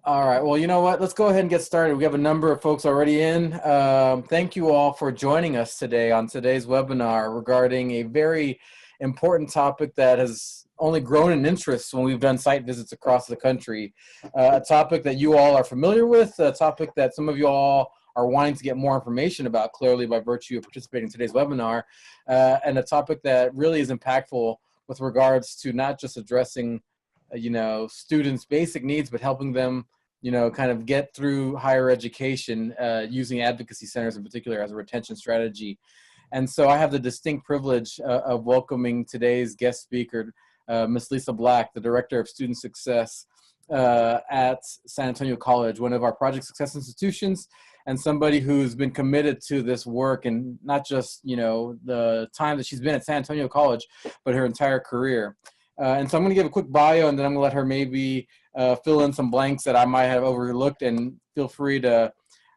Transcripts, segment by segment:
All right. Well, you know what? Let's go ahead and get started. We have a number of folks already in. Thank you all for joining us today on today's webinar regarding a very important topic that has only grown in interest when we've done site visits across the country. A topic that you all are familiar with, a topic that some of you all are wanting to get more information about, clearly by virtue of participating in today's webinar, and a topic that really is impactful with regards to not just addressing students' basic needs, but helping them kind of get through higher education using advocacy centers in particular as a retention strategy. And so I have the distinct privilege of welcoming today's guest speaker, Ms. Lisa Black, the Director of Student Success at San Antonio College, one of our project success institutions, and somebody who's been committed to this work, and not just the time that she's been at San Antonio College, but her entire career. And so I'm going to give a quick bio, and then I'm going to let her maybe fill in some blanks that I might have overlooked, and feel free to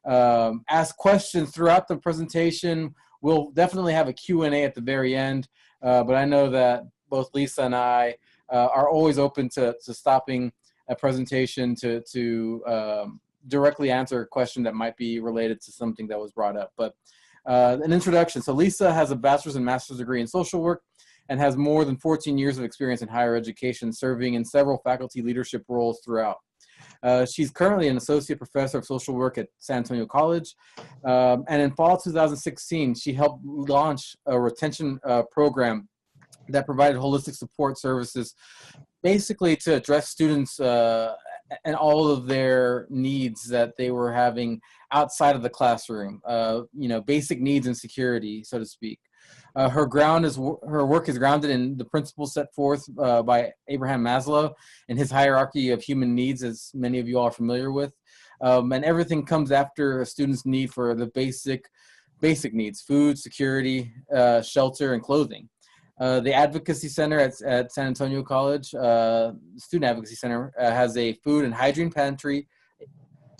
ask questions throughout the presentation. We'll definitely have a Q&A at the very end, but I know that both Lisa and I are always open to stopping a presentation to directly answer a question that might be related to something that was brought up. But an introduction. So Lisa has a bachelor's and master's degree in social work and has more than 14 years of experience in higher education, serving in several faculty leadership roles throughout. She's currently an associate professor of social work at San Antonio College. And in fall 2016, she helped launch a retention program that provided holistic support services, basically to address students and all of their needs that they were having outside of the classroom, basic needs and security, so to speak. Her work is grounded in the principles set forth by Abraham Maslow and his hierarchy of human needs, as many of you all are familiar with. And everything comes after a student's need for the basic needs: food, security, shelter, and clothing. The Advocacy Center at San Antonio College, Student Advocacy Center, has a food and hygiene pantry,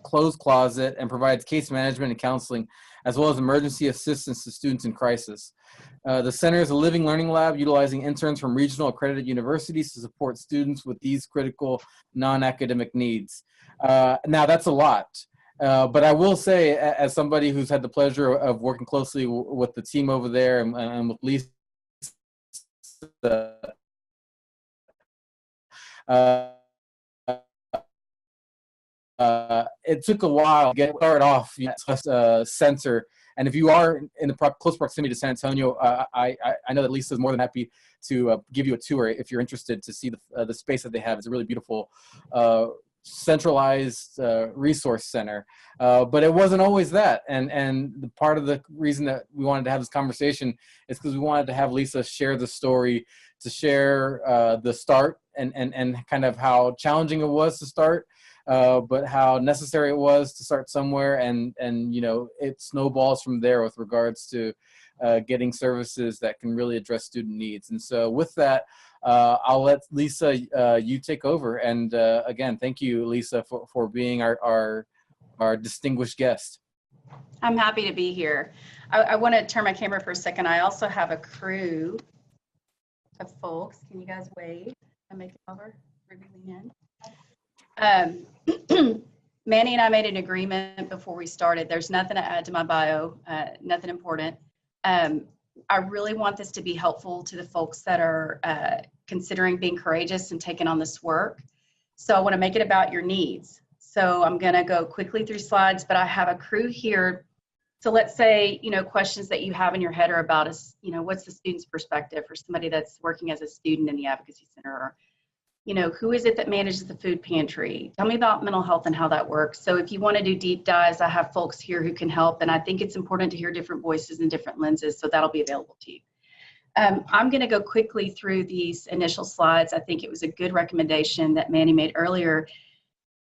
clothes closet, and provides case management and counseling, as well as emergency assistance to students in crisis. The center is a living learning lab utilizing interns from regional accredited universities to support students with these critical non-academic needs. Now, that's a lot. But I will say, as somebody who's had the pleasure of working closely with the team over there and with Lisa, it took a while to get started off center. And if you are in the close proximity to San Antonio, I know that Lisa is more than happy to give you a tour if you're interested to see the space that they have. It's a really beautiful centralized resource center. But it wasn't always that. And the part of the reason that we wanted to have this conversation is because we wanted to have Lisa share the story, to share the start and kind of how challenging it was to start, but how necessary it was to start somewhere, and it snowballs from there with regards to getting services that can really address student needs. And so with that, I'll let Lisa, you take over. And again, thank you, Lisa, for being our distinguished guest. I'm happy to be here. I want to turn my camera for a second. I also have a crew of folks. Can you guys wave and make it over? Manny and I made an agreement before we started. There's nothing to add to my bio, nothing important. I really want this to be helpful to the folks that are considering being courageous and taking on this work. So I want to make it about your needs. So I'm going to go quickly through slides, but I have a crew here. So let's say, questions that you have in your head are about what's the student's perspective for somebody that's working as a student in the Advocacy Center, or who is it that manages the food pantry? Tell me about mental health and how that works. So if you want to do deep dives, I have folks here who can help. And I think it's important to hear different voices and different lenses, so that'll be available to you. I'm going to go quickly through these initial slides. I think it was a good recommendation that Manny made earlier.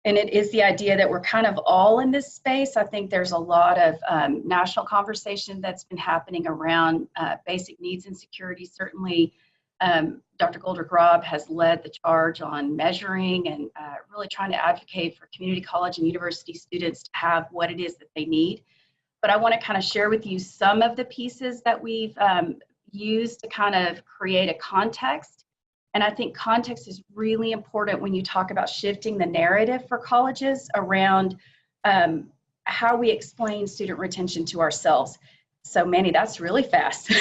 And it is the idea that we're kind of all in this space. I think there's a lot of national conversation that's been happening around basic needs and security. Certainly, Dr. Goldrick-Robb has led the charge on measuring and really trying to advocate for community college and university students to have what it is that they need. But I want to kind of share with you some of the pieces that we've used to kind of create a context And I think context is really important when you talk about shifting the narrative for colleges around how we explain student retention to ourselves. So Manny, that's really fast. Sorry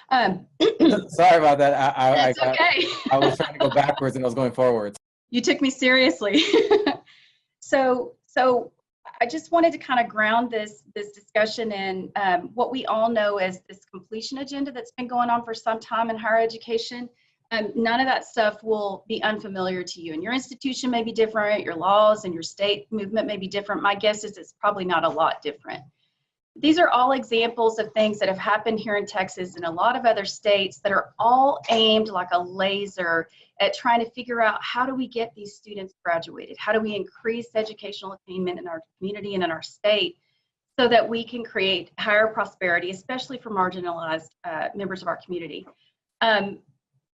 about that. That's okay. I was trying to go backwards and I was going forwards. You took me seriously. So I just wanted to kind of ground this discussion in what we all know as this completion agenda that's been going on for some time in higher education. None of that stuff will be unfamiliar to you. And your institution may be different, your laws and your state movement may be different. My guess is it's probably not a lot different. These are all examples of things that have happened here in Texas and a lot of other states that are all aimed like a laser at trying to figure out, how do we get these students graduated? How do we increase educational attainment in our community and in our state so that we can create higher prosperity, especially for marginalized members of our community?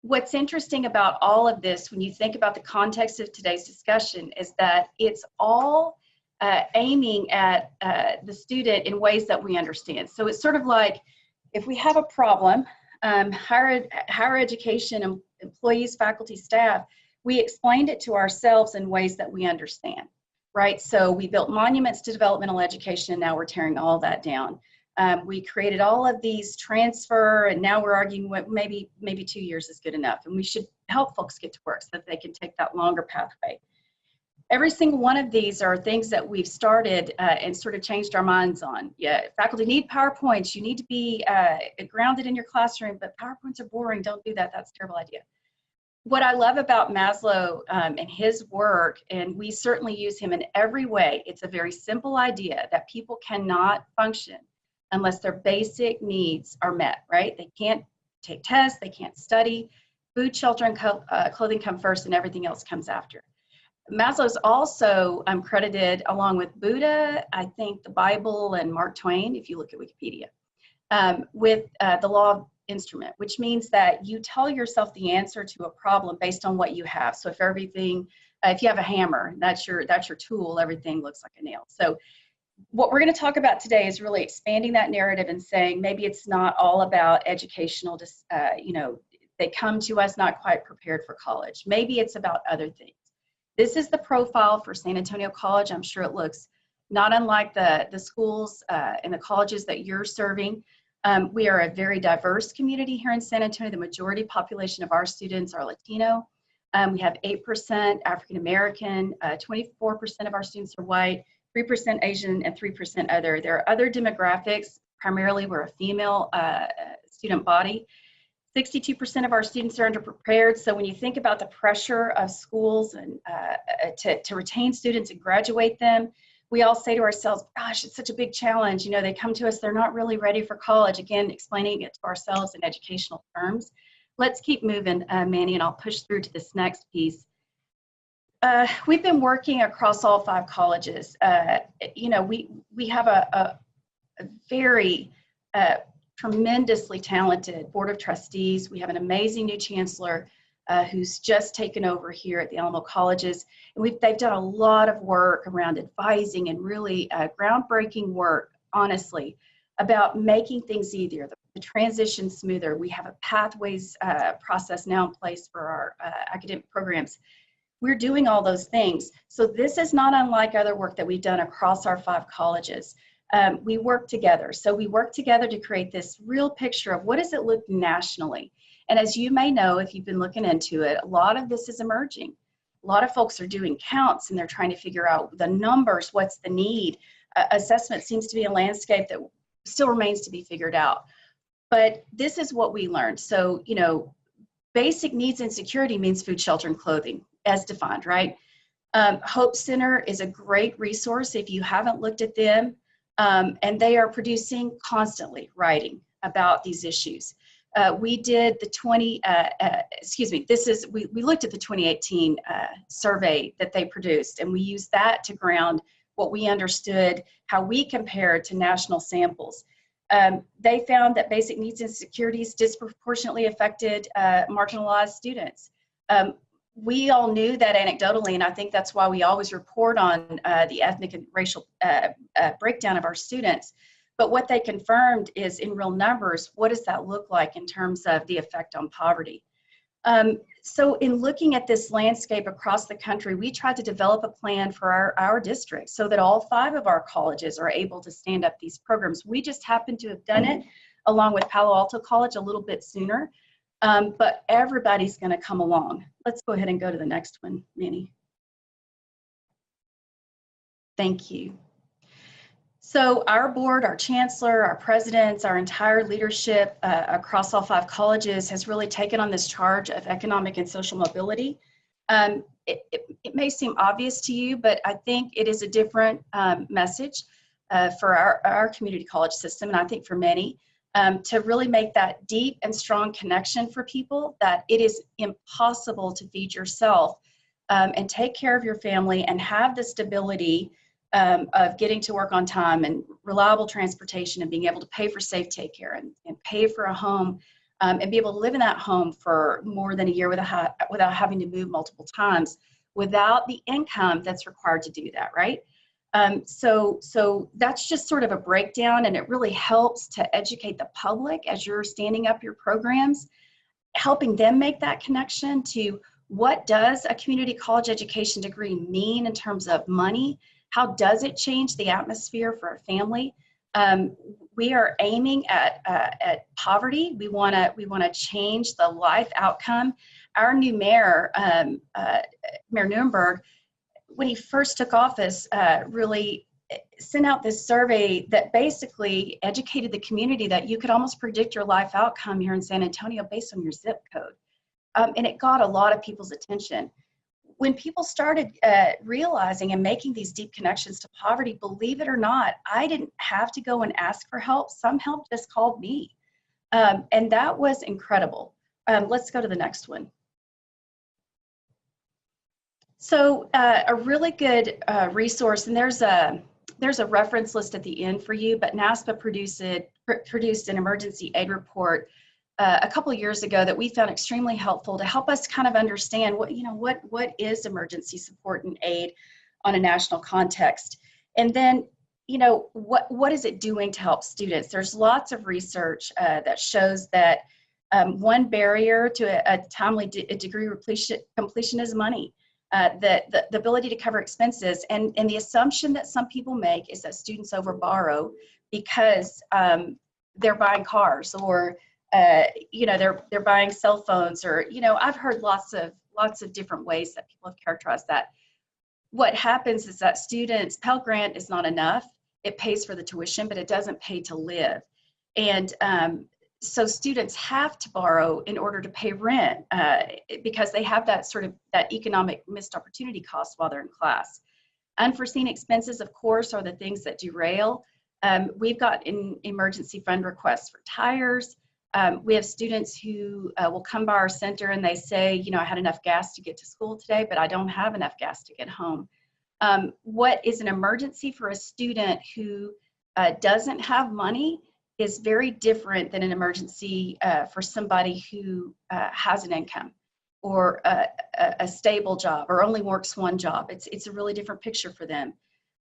What's interesting about all of this, when you think about the context of today's discussion, is that it's all aiming at the student in ways that we understand. So it's sort of like, if we have a problem, higher education employees, faculty, staff, we explained it to ourselves in ways that we understand, right? So we built monuments to developmental education, and now we're tearing all that down. We created all of these transfer, and now we're arguing what maybe 2 years is good enough, and we should help folks get to work so that they can take that longer pathway. Every single one of these are things that we've started and sort of changed our minds on. Yeah, faculty need PowerPoints. You need to be grounded in your classroom, but PowerPoints are boring. Don't do that. That's a terrible idea. What I love about Maslow and his work, and we certainly use him in every way, it's a very simple idea that people cannot function unless their basic needs are met, right? They can't take tests, they can't study. Food, shelter, and clothing come first, and everything else comes after. Maslow's also credited, along with Buddha, I think the Bible, and Mark Twain, if you look at Wikipedia, with the law of instrument, which means that you tell yourself the answer to a problem based on what you have. So if you have a hammer, that's your tool, everything looks like a nail. So what we're going to talk about today is really expanding that narrative and saying maybe it's not all about educational, they come to us not quite prepared for college. Maybe it's about other things. This is the profile for San Antonio College. I'm sure it looks not unlike the schools and the colleges that you're serving. We are a very diverse community here in San Antonio. The majority population of our students are Latino. We have 8% African American, 24% of our students are white, 3% Asian, and 3% other. There are other demographics. Primarily, we're a female student body. 62% of our students are underprepared. So when you think about the pressure of schools and to retain students and graduate them, we all say to ourselves, gosh, it's such a big challenge. You know, they come to us, they're not really ready for college. Again, explaining it to ourselves in educational terms. Let's keep moving, Manny, and I'll push through to this next piece. We've been working across all 5 colleges. We have a very tremendously talented board of trustees. We have an amazing new chancellor who's just taken over here at the Alamo colleges. And they've done a lot of work around advising and really groundbreaking work, honestly, about making things easier, the transition smoother. We have a pathways process now in place for our academic programs. We're doing all those things. So this is not unlike other work that we've done across our 5 colleges. We work together. So we work together to create this real picture of what does it look nationally. And as you may know, if you've been looking into it, a lot of this is emerging. A lot of folks are doing counts and they're trying to figure out the numbers, what's the need. Assessment seems to be a landscape that still remains to be figured out. But this is what we learned. So, basic needs insecurity means food, shelter, and clothing as defined, right? Hope Center is a great resource if you haven't looked at them. And they are producing constantly writing about these issues. We did the we looked at the 2018 survey that they produced, and we used that to ground what we understood, how we compared to national samples. They found that basic needs insecurities disproportionately affected marginalized students. We all knew that anecdotally, and I think that's why we always report on the ethnic and racial breakdown of our students. But what they confirmed is, in real numbers, what does that look like in terms of the effect on poverty? So in looking at this landscape across the country, we tried to develop a plan for our district so that all 5 of our colleges are able to stand up these programs. We just happened to have done it along with Palo Alto College a little bit sooner, but everybody's going to come along. Let's go ahead and go to the next one, Manny. Thank you. So our board, our chancellor, our presidents, our entire leadership across all 5 colleges has really taken on this charge of economic and social mobility. It may seem obvious to you, but I think it is a different message for our community college system, and I think for many, to really make that deep and strong connection for people that it is impossible to feed yourself and take care of your family and have the stability of getting to work on time and reliable transportation and being able to pay for safe take care and pay for a home and be able to live in that home for more than a year without having to move multiple times without the income that's required to do that, right? So that's just sort of a breakdown, and it really helps to educate the public as you're standing up your programs, helping them make that connection to what does a community college education degree mean in terms of money. How does it change the atmosphere for a family? We are aiming at poverty. We want to change the life outcome. Our new mayor, Mayor Nuremberg, when he first took office, really sent out this survey that basically educated the community that you could almost predict your life outcome here in San Antonio based on your zip code. And it got a lot of people's attention. When people started realizing and making these deep connections to poverty, believe it or not, I didn't have to go and ask for help. Some help just called me. And that was incredible. Let's go to the next one. So a really good resource, and there's a reference list at the end for you, but NASPA produced an emergency aid report a couple of years ago that we found extremely helpful to help us kind of understand what is emergency support and aid on a national context. And then, what is it doing to help students? There's lots of research that shows that one barrier to a timely degree completion is money. The ability to cover expenses, and the assumption that some people make is that students overborrow because they're buying cars or they're buying cell phones, or I've heard lots of different ways that people have characterized that. What happens is that students' Pell Grant is not enough. It pays for the tuition, but it doesn't pay to live, and so students have to borrow in order to pay rent because they have that economic missed opportunity cost while they're in class. Unforeseen expenses, of course, are the things that derail. We've got emergency fund requests for tires. We have students who will come by our center and they say, I had enough gas to get to school today, but I don't have enough gas to get home. What is an emergency for a student who doesn't have money is very different than an emergency for somebody who has an income or a stable job or only works one job. It's a really different picture for them.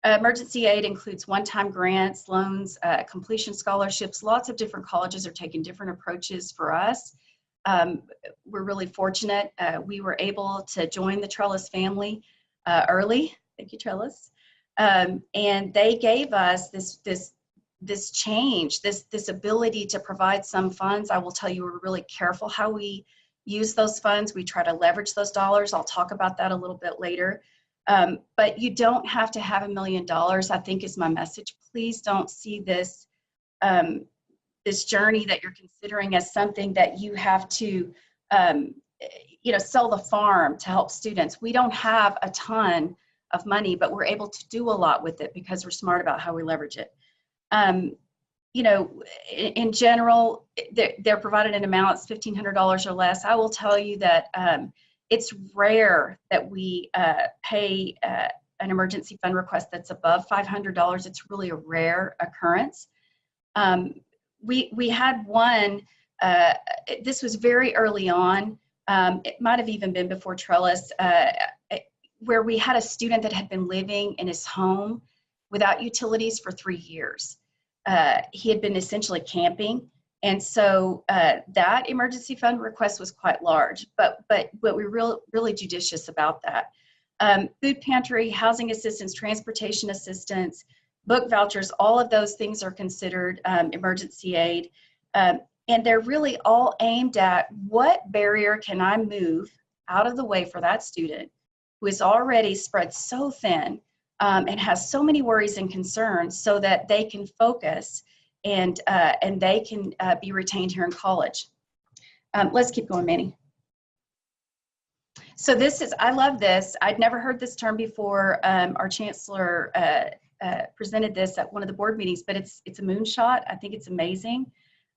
Emergency aid includes one-time grants, loans, completion scholarships. Lots of different colleges are taking different approaches for us. We're really fortunate. We were able to join the Trellis family early. Thank you, Trellis. And they gave us this change, this ability to provide some funds. I will tell you, we're really careful how we use those funds. We try to leverage those dollars. I'll talk about that a little bit later. But you don't have to have $1 million, I think is my message. Please don't see this, this journey that you're considering as something that you have to, sell the farm to help students. We don't have a ton of money, but we're able to do a lot with it because we're smart about how we leverage it. In general, they're provided in amounts $1,500 or less. I will tell you that it's rare that we pay an emergency fund request that's above $500. It's really a rare occurrence. We had one, this was very early on. It might have even been before Trellis, where we had a student that had been living in his home without utilities for 3 years. He had been essentially camping, And so that emergency fund request was quite large, but we're really judicious about that. Food pantry, housing assistance, transportation assistance, book vouchers, all of those things are considered emergency aid. And they're really all aimed at what barrier can I move out of the way for that student who is already spread so thin and has so many worries and concerns, so that they can focus and they can be retained here in college. Let's keep going, Manny. So this is, I love this. I'd never heard this term before. Our chancellor presented this at one of the board meetings, but it's a moonshot. I think it's amazing.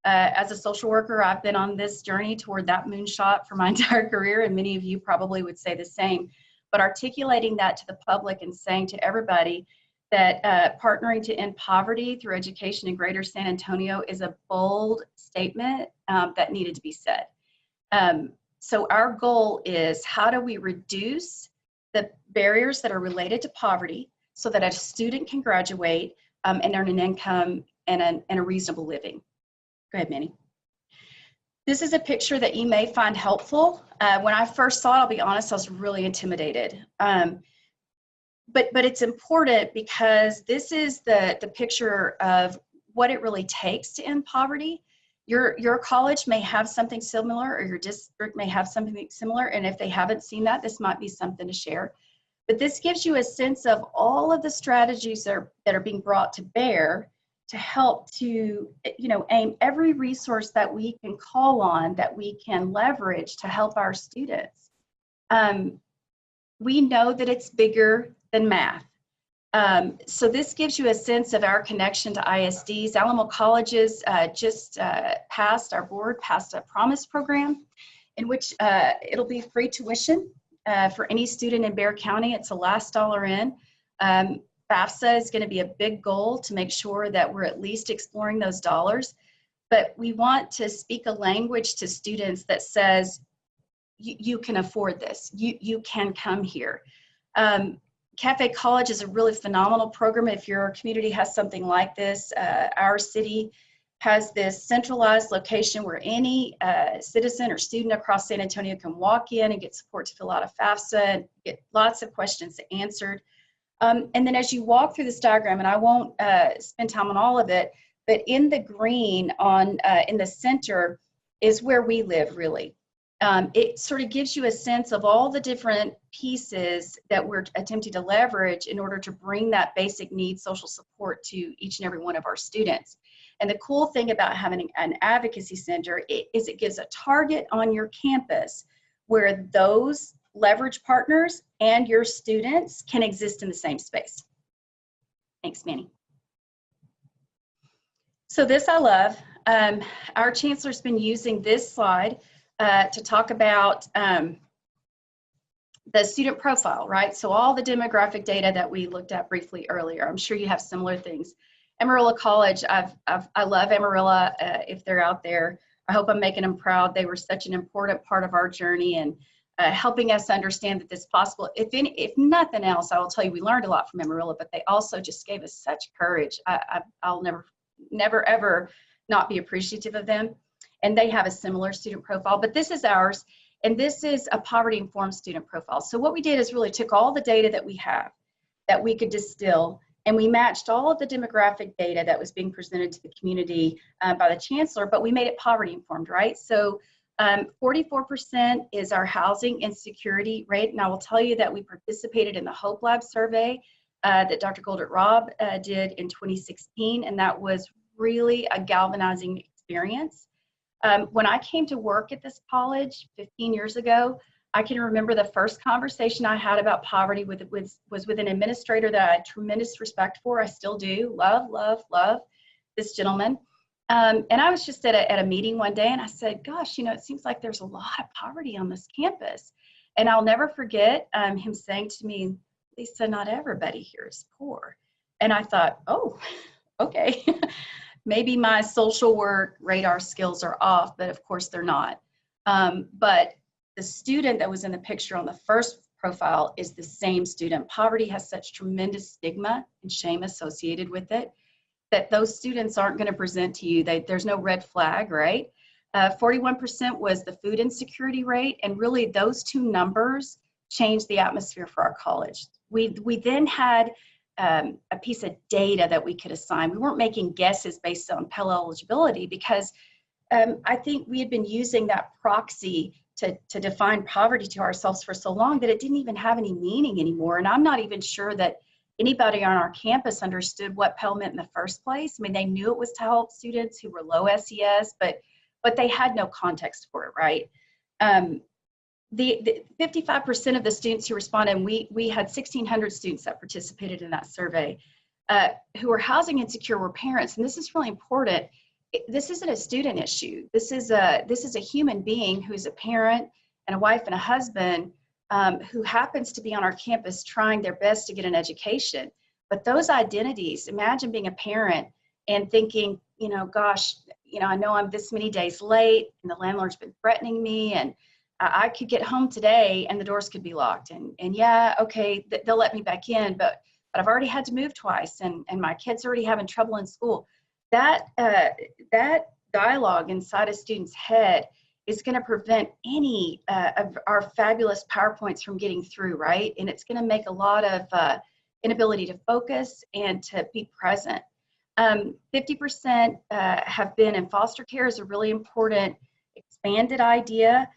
As a social worker, I've been on this journey toward that moonshot for my entire career, and many of you probably would say the same. But articulating that to the public and saying to everybody that partnering to end poverty through education in Greater San Antonio is a bold statement that needed to be said. So our goal is, how do we reduce the barriers that are related to poverty so that a student can graduate and earn an income and a reasonable living? Go ahead, Manny. This is a picture that you may find helpful. When I first saw it, I'll be honest, I was really intimidated. But it's important because this is the picture of what it really takes to end poverty. Your college may have something similar, or your district may have something similar, and if they haven't seen that, this might be something to share. But this gives you a sense of all of the strategies that are being brought to bear to help to, aim every resource that we can call on, that we can leverage to help our students. We know that it's bigger than math. So this gives you a sense of our connection to ISDs. Alamo colleges just passed a promise program in which it'll be free tuition for any student in Bexar County. It's the last dollar in. FAFSA is going to be a big goal to make sure that we're at least exploring those dollars. But we want to speak a language to students that says, you can afford this. You can come here. Cafe College is a really phenomenal program. If your community has something like this, our city has this centralized location where any citizen or student across San Antonio can walk in and get support to fill out a FAFSA and get lots of questions answered. And then as you walk through this diagram, and I won't spend time on all of it, but in the green in the center is where we live, really. It sort of gives you a sense of all the different pieces that we're attempting to leverage in order to bring that basic needs social support to each and every one of our students. And the cool thing about having an advocacy center is it gives a target on your campus where those leverage partners and your students can exist in the same space. Thanks, Manny. So this I love. Our chancellor's been using this slide to talk about the student profile, right? So all the demographic data that we looked at briefly earlier. I'm sure you have similar things. Amarillo College, I love Amarillo. If they're out there, I hope I'm making them proud. They were such an important part of our journey and helping us understand that this is possible. If nothing else, I will tell you, we learned a lot from Amarillo, but they also just gave us such courage. I'll never ever not be appreciative of them. And they have a similar student profile, but this is ours, and this is a poverty-informed student profile. So what we did is really took all the data that we have, that we could distill, and we matched all of the demographic data that was being presented to the community by the chancellor, but we made it poverty-informed, right? So 44% is our housing insecurity rate, and I will tell you that we participated in the Hope Lab survey that Dr. Goldert-Robb did in 2016, and that was really a galvanizing experience. When I came to work at this college 15 years ago, I can remember the first conversation I had about poverty was with an administrator that I had tremendous respect for. I still do. Love this gentleman. And I was just at a meeting one day and I said, gosh, it seems like there's a lot of poverty on this campus. And I'll never forget him saying to me, Lisa, not everybody here is poor. And I thought, oh, okay. Maybe my social work radar skills are off, but of course they're not. But the student that was in the picture on the first profile is the same student. Poverty has such tremendous stigma and shame associated with it. that those students aren't going to present to you. There's no red flag, right? 41% was the food insecurity rate, and really those two numbers changed the atmosphere for our college. We then had a piece of data that we could assign. We weren't making guesses based on Pell eligibility, because I think we had been using that proxy to define poverty to ourselves for so long that it didn't even have any meaning anymore. And I'm not even sure that anybody on our campus understood what Pell meant in the first place. I mean, they knew it was to help students who were low SES, but they had no context for it, right? The 55% of the students who responded, and we had 1,600 students that participated in that survey, who were housing insecure were parents. And this is really important. This isn't a student issue. This is a human being who's a parent and a wife and a husband, who happens to be on our campus trying their best to get an education. But those identities, imagine being a parent and thinking, you know, gosh, you know, I know I'm this many days late and the landlord's been threatening me, and I could get home today and the doors could be locked. And yeah, okay, they'll let me back in, but I've already had to move twice, and my kid's already having trouble in school. That dialogue inside a student's head is going to prevent any of our fabulous PowerPoints from getting through, right? And it's going to make a lot of inability to focus and to be present. 50% have been in foster care is a really important expanded idea.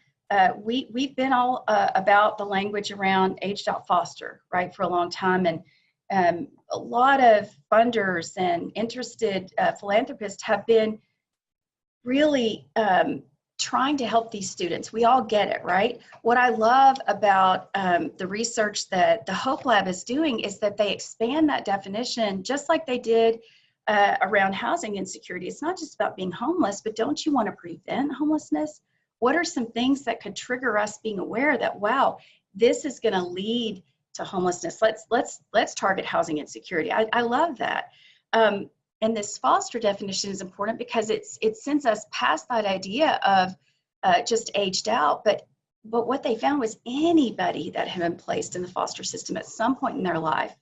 We've been all about the language around aged out foster, right, for a long time. And a lot of funders and interested philanthropists have been really trying to help these students. We all get it, right? What I love about the research that the Hope Lab is doing is that they expand that definition, just like they did around housing insecurity. It's not just about being homeless, but don't you want to prevent homelessness? What are some things that could trigger us being aware that, wow, this is going to lead to homelessness? Let's target housing insecurity. I love that. And this foster definition is important because it sends us past that idea of just aged out. But what they found was anybody that had been placed in the foster system at some point in their life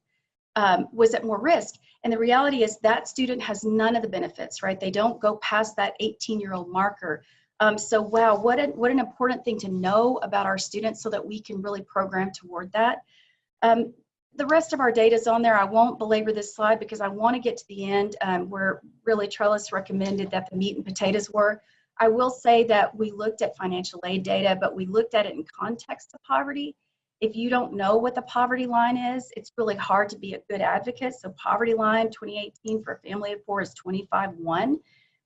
was at more risk. And the reality is that student has none of the benefits, right? They don't go past that 18-year-old marker. So wow, what an important thing to know about our students so that we can really program toward that. The rest of our data is on there. I won't belabor this slide because I want to get to the end where really Trellis recommended that the meat and potatoes were. I will say that we looked at financial aid data, but we looked at it in context of poverty. If you don't know what the poverty line is, it's really hard to be a good advocate. So poverty line 2018 for a family of four is 25.1.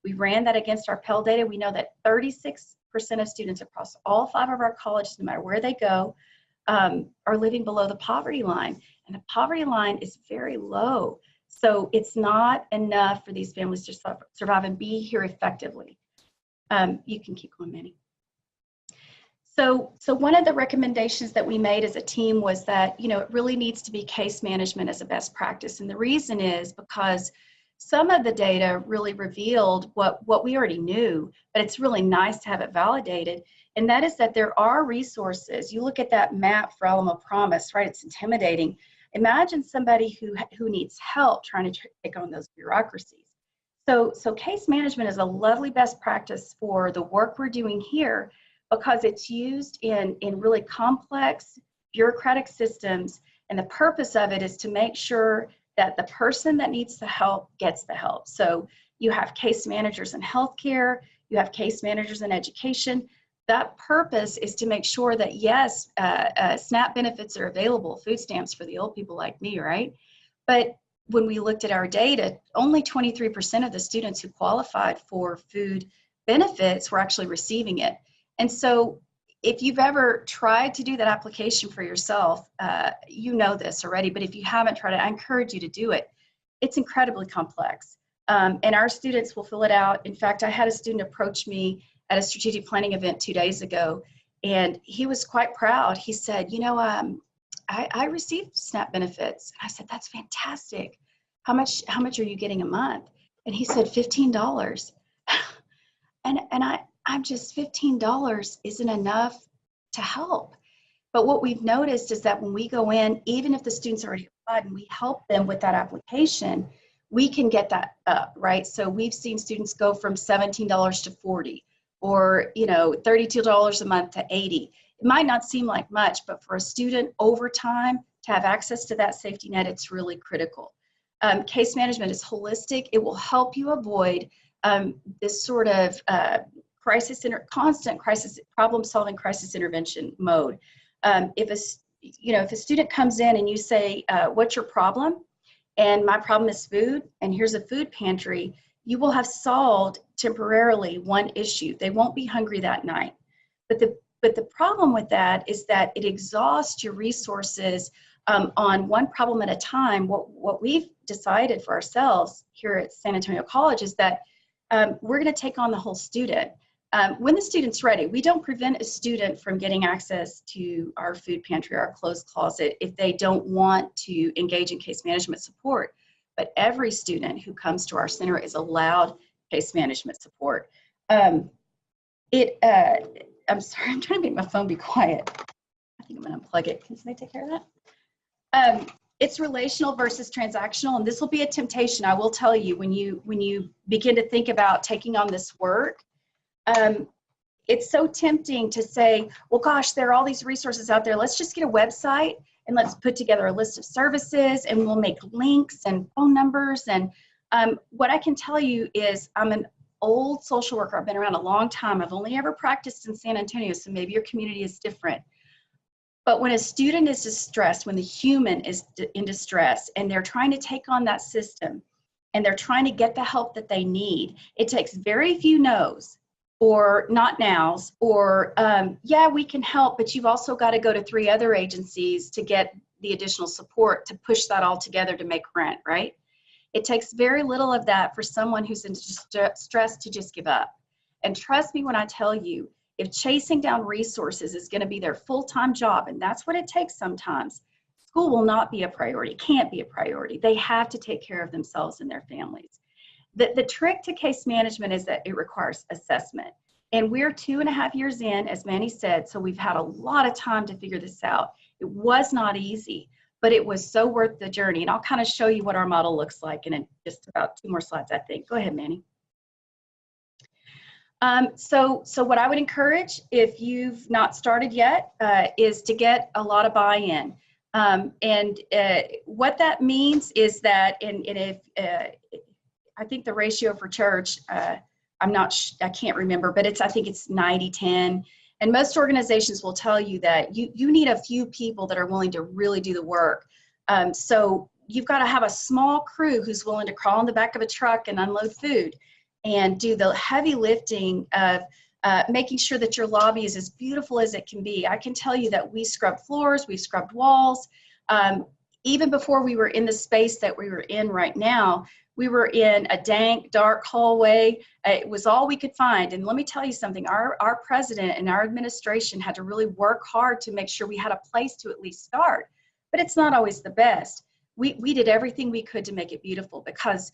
We ran that against our Pell data. We know that 36% of students across all 5 of our colleges, no matter where they go, are living below the poverty line. And the poverty line is very low. So it's not enough for these families to survive and be here effectively. You can keep going, Manny. So one of the recommendations that we made as a team was that, you know, it really needs to be case management as a best practice. And the reason is because some of the data really revealed what we already knew, but it's really nice to have it validated. And that is that there are resources. You look at that map for Alamo Promise, right? It's intimidating. Imagine somebody who needs help trying to take on those bureaucracies. So case management is a lovely best practice for the work we're doing here because it's used in really complex bureaucratic systems. And the purpose of it is to make sure that the person that needs the help gets the help. So you have case managers in healthcare, you have case managers in education. That purpose is to make sure that, yes, SNAP benefits are available, food stamps for the old people like me, right? But when we looked at our data, only 23% of the students who qualified for food benefits were actually receiving it. And so if you've ever tried to do that application for yourself, you know this already, but if you haven't tried it, I encourage you to do it. It's incredibly complex. And our students will fill it out. In fact, I had a student approach me at a strategic planning event 2 days ago, and he was quite proud. He said, you know, I received SNAP benefits. And I said, that's fantastic. How much are you getting a month? And he said, $15. and I'm just, $15 isn't enough to help. But what we've noticed is that when we go in, even if the students already applied and we help them with that application, we can get that up, right? So we've seen students go from $17 to $40, or, you know, $32 a month to $80. It might not seem like much, but for a student over time to have access to that safety net, it's really critical. Case management is holistic. It will help you avoid this sort of constant crisis, problem-solving crisis intervention mode. If a student comes in and you say, what's your problem? And my problem is food, and here's a food pantry, you will have solved temporarily one issue. They won't be hungry that night. But the problem with that is that it exhausts your resources on one problem at a time. What we've decided for ourselves here at San Antonio College is that we're going to take on the whole student. When the student's ready, we don't prevent a student from getting access to our food pantry, our clothes closet, if they don't want to engage in case management support. But every student who comes to our center is allowed case management support. I'm sorry, I'm trying to make my phone be quiet. I think I'm going to unplug it. Can somebody take care of that? It's relational versus transactional, and this will be a temptation. I will tell you, when you begin to think about taking on this work, it's so tempting to say, well, gosh, there are all these resources out there. Let's just get a website and let's put together a list of services, and we'll make links and phone numbers. And what I can tell you is I'm an old social worker. I've been around a long time. I've only ever practiced in San Antonio, so maybe your community is different. But when a student is distressed, when the human is in distress and they're trying to take on that system and they're trying to get the help that they need, it takes very few no's or not nows, or yeah, we can help, but you've also got to go to 3 other agencies to get the additional support to push that all together to make rent, right? It takes very little of that for someone who's in distress to just give up. And trust me when I tell you, if chasing down resources is going to be their full-time job, and that's what it takes sometimes, school will not be a priority, can't be a priority. They have to take care of themselves and their families. The trick to case management is that it requires assessment. And we're 2.5 years in, as Manny said, so we've had a lot of time to figure this out. It was not easy, but it was so worth the journey. And I'll kind of show you what our model looks like in just about 2 more slides, I think. Go ahead, Manny. So what I would encourage, if you've not started yet, is to get a lot of buy-in. What that means is that, I think the ratio for church, I can't remember, but I think it's 90-10. And most organizations will tell you that you need a few people that are willing to really do the work. So you've got to have a small crew who's willing to crawl in the back of a truck and unload food and do the heavy lifting of making sure that your lobby is as beautiful as it can be. I can tell you that we scrubbed floors, we scrubbed walls. Even before we were in the space that we were in right now, we were in a dank, dark hallway. It was all we could find. And let me tell you something, our president and our administration had to really work hard to make sure we had a place to at least start. But it's not always the best. We did everything we could to make it beautiful, because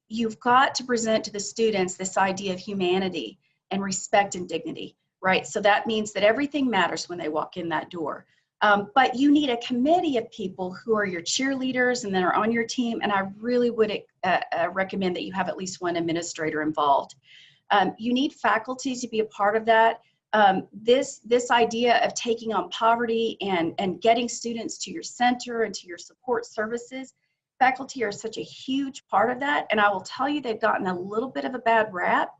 you've got to present to the students this idea of humanity and respect and dignity, right? So that means that everything matters when they walk in that door. But you need a committee of people who are your cheerleaders and then are on your team. And I really would recommend that you have at least one administrator involved. You need faculty to be a part of that. This idea of taking on poverty and getting students to your center and to your support services, faculty are such a huge part of that. And I will tell you, they've gotten a little bit of a bad rap.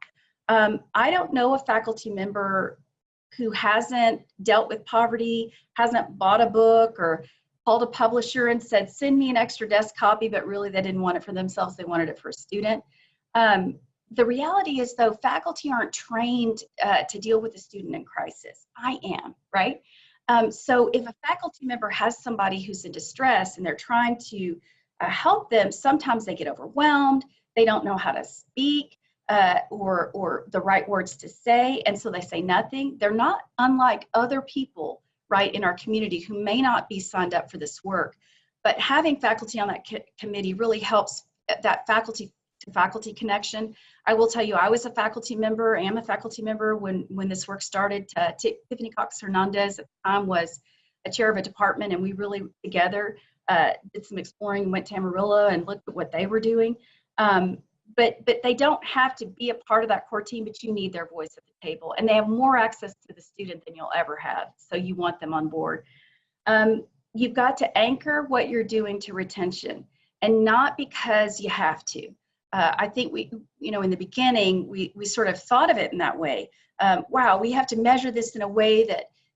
I don't know a faculty member who hasn't dealt with poverty, hasn't bought a book or called a publisher and said, send me an extra desk copy, but really they didn't want it for themselves, they wanted it for a student. The reality is, though, faculty aren't trained to deal with a student in crisis. I am, right? So if a faculty member has somebody who's in distress and they're trying to help them, sometimes they get overwhelmed, they don't know how to speak, or the right words to say, and so they say nothing. They're not unlike other people, right, in our community who may not be signed up for this work. But having faculty on that committee really helps that faculty-to-faculty connection. I will tell you, I was a faculty member, am a faculty member when this work started. Tiffany Cox Hernandez at the time was a chair of a department, and we really together did some exploring, went to Amarillo and looked at what they were doing. But they don't have to be a part of that core team, but you need their voice at the table. And they have more access to the student than you'll ever have. So you want them on board. You've got to anchor what you're doing to retention, and not because you have to. I think in the beginning, we sort of thought of it in that way. Wow, we have to measure this in a way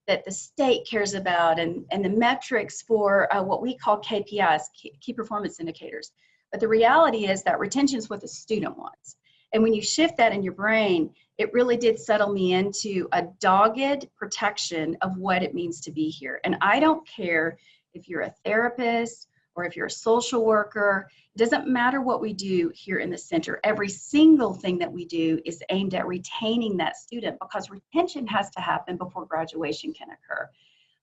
that the state cares about, and the metrics for what we call KPIs, key performance indicators. But the reality is that retention is what the student wants. And when you shift that in your brain, it really did settle me into a dogged protection of what it means to be here. And I don't care if you're a therapist or if you're a social worker. It doesn't matter what we do here in the center. Every single thing that we do is aimed at retaining that student, because retention has to happen before graduation can occur.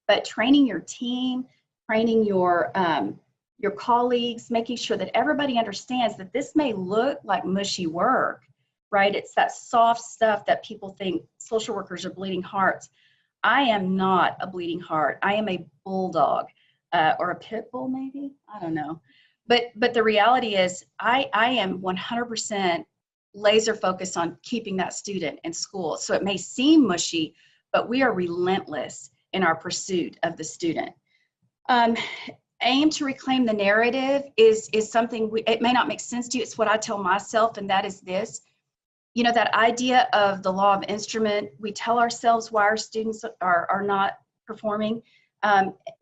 But training your team, training your colleagues, making sure that everybody understands that this may look like mushy work, right? It's that soft stuff that people think social workers are bleeding hearts. I am not a bleeding heart. I am a bulldog, or a pit bull maybe, I don't know. But the reality is I am 100% laser focused on keeping that student in school. So it may seem mushy, but we are relentless in our pursuit of the student. Aim to reclaim the narrative is something, it may not make sense to you. It's what I tell myself, and that is this. That idea of the law of instrument, we tell ourselves why our students are not performing.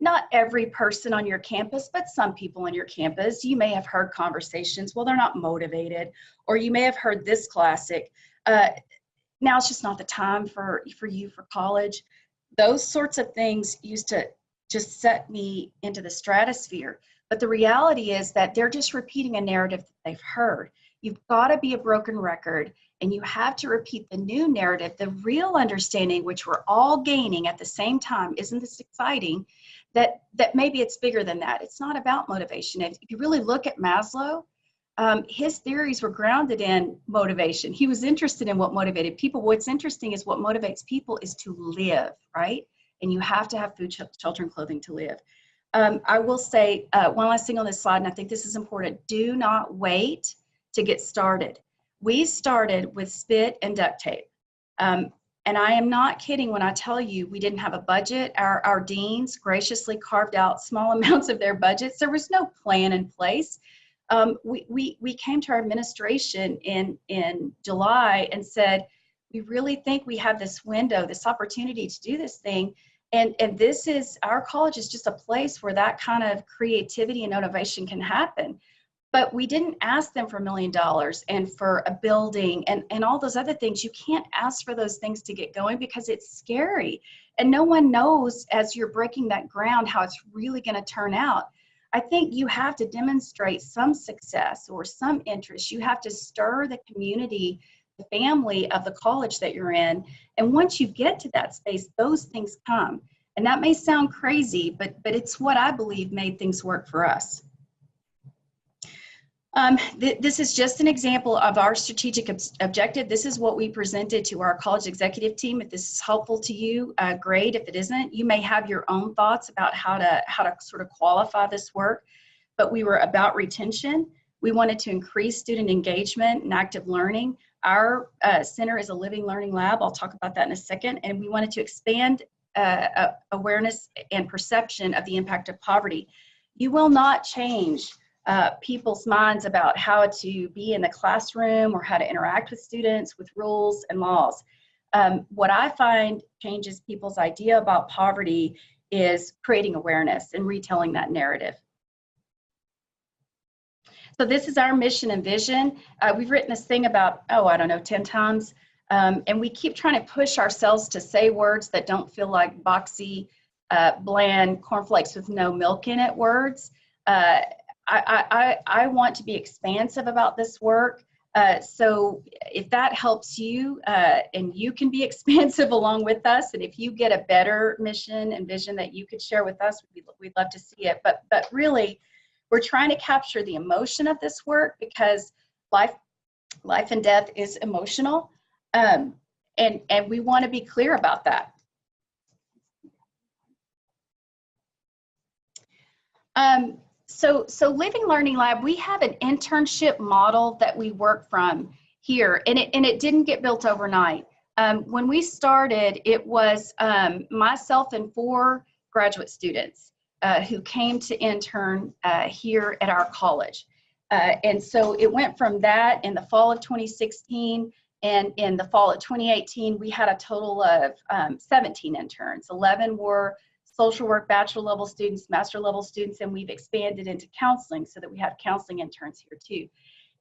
Not every person on your campus, but some people on your campus, you may have heard conversations, well, they're not motivated, or you may have heard this classic, now it's just not the time for you for college. Those sorts of things used to just set me into the stratosphere. But the reality is that they're just repeating a narrative that they've heard. You've got to be a broken record, and you have to repeat the new narrative, the real understanding, which we're all gaining at the same time. Isn't this exciting? That maybe it's bigger than that. It's not about motivation. If you really look at Maslow, his theories were grounded in motivation. He was interested in what motivated people. What's interesting is what motivates people is to live, right? And you have to have food, shelter, and clothing to live. I will say one last thing on this slide, and I think this is important. Do not wait to get started. We started with spit and duct tape. And I am not kidding when I tell you we didn't have a budget. Our deans graciously carved out small amounts of their budgets. There was no plan in place. We came to our administration in July and said, we really think we have this window, this opportunity to do this thing. And this is, our college is just a place where that kind of creativity and innovation can happen. But we didn't ask them for $1 million and for a building and all those other things. You can't ask for those things to get going because it's scary. And no one knows as you're breaking that ground how it's really going to turn out. I think you have to demonstrate some success or some interest. You have to stir the community, the family of the college that you're in. And once you get to that space, those things come. And that may sound crazy, but it's what I believe made things work for us. This is just an example of our strategic objective. This is what we presented to our college executive team. If this is helpful to you, great. If it isn't, you may have your own thoughts about how to sort of qualify this work. But we were about retention. We wanted to increase student engagement and active learning. Our center is a living learning lab. I'll talk about that in a second. And we wanted to expand awareness and perception of the impact of poverty. You will not change people's minds about how to be in the classroom or how to interact with students with rules and laws. What I find changes people's idea about poverty is creating awareness and retelling that narrative. So this is our mission and vision. We've written this thing about, 10 times. And we keep trying to push ourselves to say words that don't feel like boxy, bland cornflakes with no milk in it words. I want to be expansive about this work. So if that helps you and you can be expansive along with us, and if you get a better mission and vision that you could share with us, we'd love to see it. But really, we're trying to capture the emotion of this work because life and death is emotional. And we want to be clear about that. So Living Learning Lab, we have an internship model that we work from here, and it didn't get built overnight. When we started, it was myself and 4 graduate students who came to intern here at our college. And so it went from that in the fall of 2016, and in the fall of 2018, we had a total of 17 interns. 11 were social work bachelor level students, master level students, and we've expanded into counseling so that we have counseling interns here too.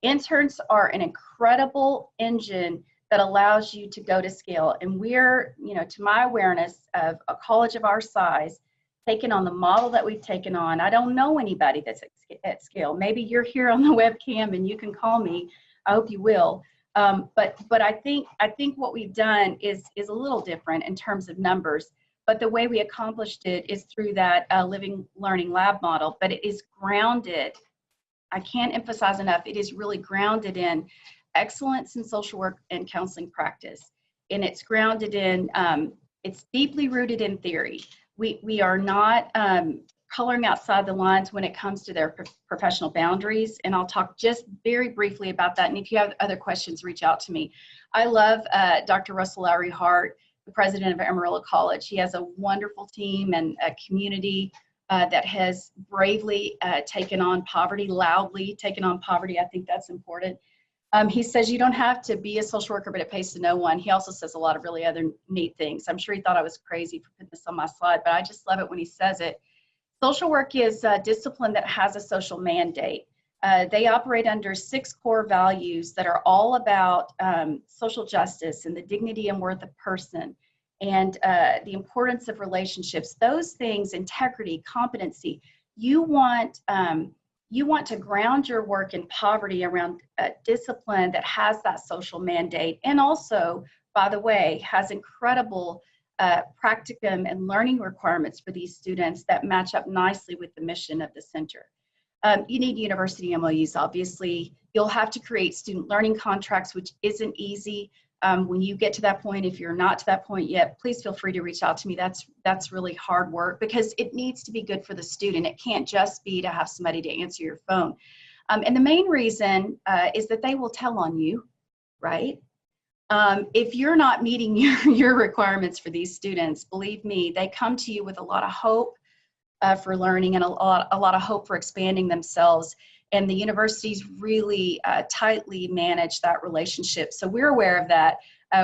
Interns are an incredible engine that allows you to go to scale. And we're, to my awareness of a college of our size, taking on the model that we've taken on. I don't know anybody that's at scale. Maybe you're here on the webcam and you can call me. I hope you will. But I think what we've done is a little different in terms of numbers. But the way we accomplished it is through that Living Learning Lab model. But it is grounded. I can't emphasize enough. It is really grounded in excellence in social work and counseling practice. And it's grounded in, it's deeply rooted in theory. We are not coloring outside the lines when it comes to their professional boundaries. And I'll talk just very briefly about that. And if you have other questions, reach out to me. I love Dr. Russell Lowry Hart, the president of Amarillo College. He has a wonderful team and a community that has bravely taken on poverty, loudly taken on poverty. I think that's important. He says you don't have to be a social worker, but it pays to know one. He also says a lot of really other neat things. I'm sure he thought I was crazy for putting this on my slide, but I just love it when he says it. Social work is a discipline that has a social mandate. They operate under 6 core values that are all about social justice and the dignity and worth of person, and the importance of relationships. Those things, integrity, competency, you want to ground your work in poverty around a discipline that has that social mandate, and also, by the way, has incredible practicum and learning requirements for these students that match up nicely with the mission of the center. You need university MOUs, obviously. You'll have to create student learning contracts, which isn't easy. When you get to that point, if you're not to that point yet, please feel free to reach out to me. That's really hard work because it needs to be good for the student. It can't just be to have somebody to answer your phone. And the main reason is that they will tell on you, right? If you're not meeting your requirements for these students, believe me, they come to you with a lot of hope for learning and a lot of hope for expanding themselves. And the universities really tightly manage that relationship. So we're aware of that.